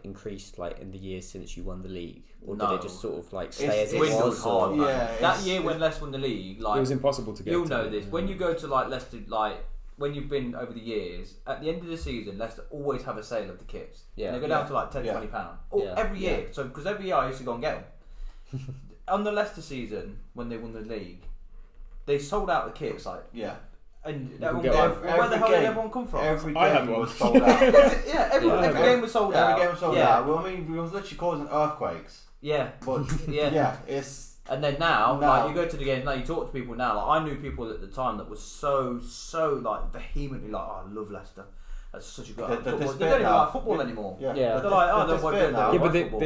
increased in the years since you won the league, or did No. it just sort of stay It's as it dwindled was? hard, Or? man. Yeah, That it's- year when Leicester won the league, It was impossible to get. you'll to, know this. yeah. When you go to Leicester, when you've been over the years, at the end of the season, Leicester always have a sale of the kits. Yeah. And they go down Yeah. to £10, Yeah. £20 Yeah. every year. So because every year I used to go and get them. On the Leicester season when they won the league, they sold out the kits Yeah. and can everyone get go, one. where the hell did everyone come from? Every I had game one. was sold out. yeah, every Yeah. game was sold out. Every game was sold yeah. out. Well, I mean, we was literally causing earthquakes. Yeah, But yeah. yeah, it's And then now, Now- you go to the game, you talk to people now. I knew people at the time that was so vehemently oh, I love Leicester. That's such a good The football. They despair don't even now. like football anymore. yeah. Yeah. They're like, oh, the they're what despair good, now. Yeah, but football.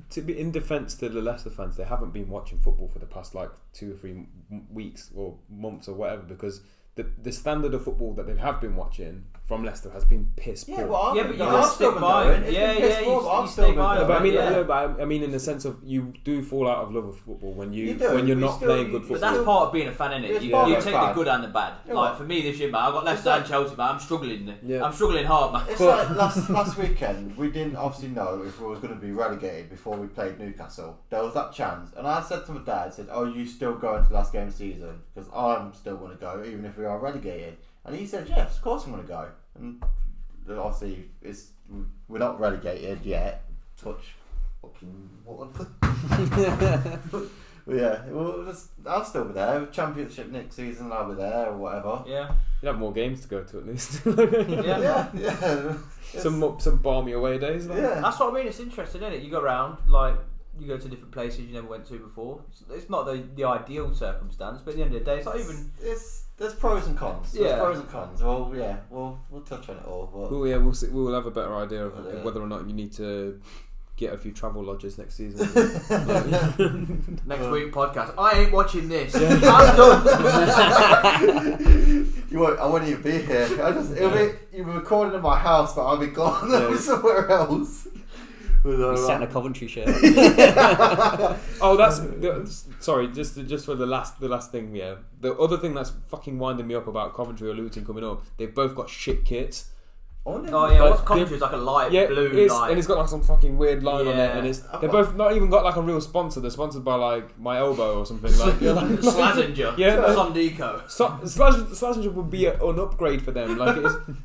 to be in defence to the Leicester fans, they haven't been watching football for the past 2 or 3 weeks or months or whatever, because the standard of football that they have been watching from Leicester has been piss poor. Yeah, well, Yeah, but you I've gotta still stick been by going. it. It's Yeah, been pissed yeah, off, you I've stay still been by it. going. But I mean, Yeah. I mean, in the sense of you do fall out of love of football when You do, when you're but not still- playing good but But football. that's part of being a fan, innit? It's You part of take a the fan. good and the bad. Yeah, Like well, for me this year, man, I got Leicester and Chelsea, man. I'm struggling. Yeah. I'm struggling hard, man. It's But- like last weekend, we didn't obviously know if we was going to be relegated before we played Newcastle. There was that chance, and I said to my dad, "Oh, you still going to the last game of the season? Because I'm still going to go, even if we are relegated." And he said, "Yes, of course I'm going to go." And obviously, we're not relegated yet. Touch fucking wood. But yeah, I'll still be there. Championship next season, I'll be there or whatever. Yeah. You have more games to go to at least. Yeah. Yeah. some balmy away days. Yeah. That's what I mean. It's interesting, isn't it? You go around, you go to different places you never went to before. It's not the ideal circumstance, but at the end of the day, it's not even. There's pros and cons. There's Yeah. pros and cons. Well, yeah, we'll touch on it all. But Well, yeah, we'll see, we'll have a better idea of Yeah. whether or not you need to get a few travel lodges next season. Next week podcast. I ain't watching this. Yeah. I'm done. I won't even be here. You'll be recording in my house, but I'll be gone. I'll be somewhere else. We sat in a Coventry shirt. Oh, that's sorry. Just for the last thing. Yeah, the other thing that's fucking winding me up about Coventry or Luton coming up, they've both got shit kits. Oh yeah, what's Like, Coventry's like a light Yeah, blue and it's got some fucking weird line on it, Yeah. and they're both not even got a real sponsor. They're sponsored by my elbow or something like. Slazenger. Yeah, Sondico. Slazenger would be an upgrade for them.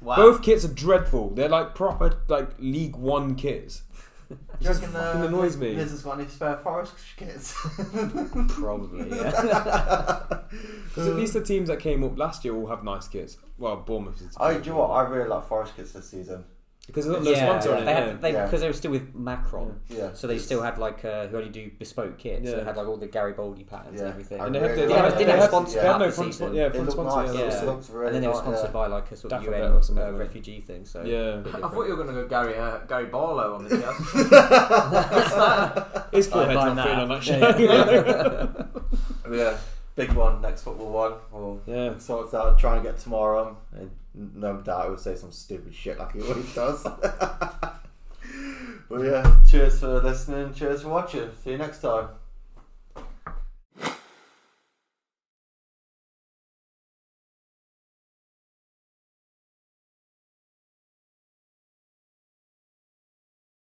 Wow. Both kits are dreadful. They're proper League One kits. Do you reckon fucking annoys me. Liz has got any spare Forest kits? Probably, yeah. Because at least the teams that came up last year all have nice kits. Well, Bournemouth is. Do you know what? I really like Forest kits this season. Because there's no sponsor on it. Because they were still with Macron. Yeah. So they still had who only do bespoke kits. So Yeah. they had all the Garibaldi patterns Yeah. and everything. And they really had, like it. Didn't have a sponsor They had half no the front season. sponsor. Yeah, It front looked sponsor. nice. Yeah, Yeah. It looks really And then they were nice, sponsored yeah. by a sort of Daffodil UN or something like that. refugee thing. So Yeah. I thought you were going to go Gary Barlow on this. Yes. His forehead's I'd not buy fitting on that that. shit. Yeah. big one, next football one. We'll sort it out, try and get tomorrow on. And no doubt he'll say some stupid shit like he always does. Well, yeah, cheers for listening, cheers for watching. See you next time.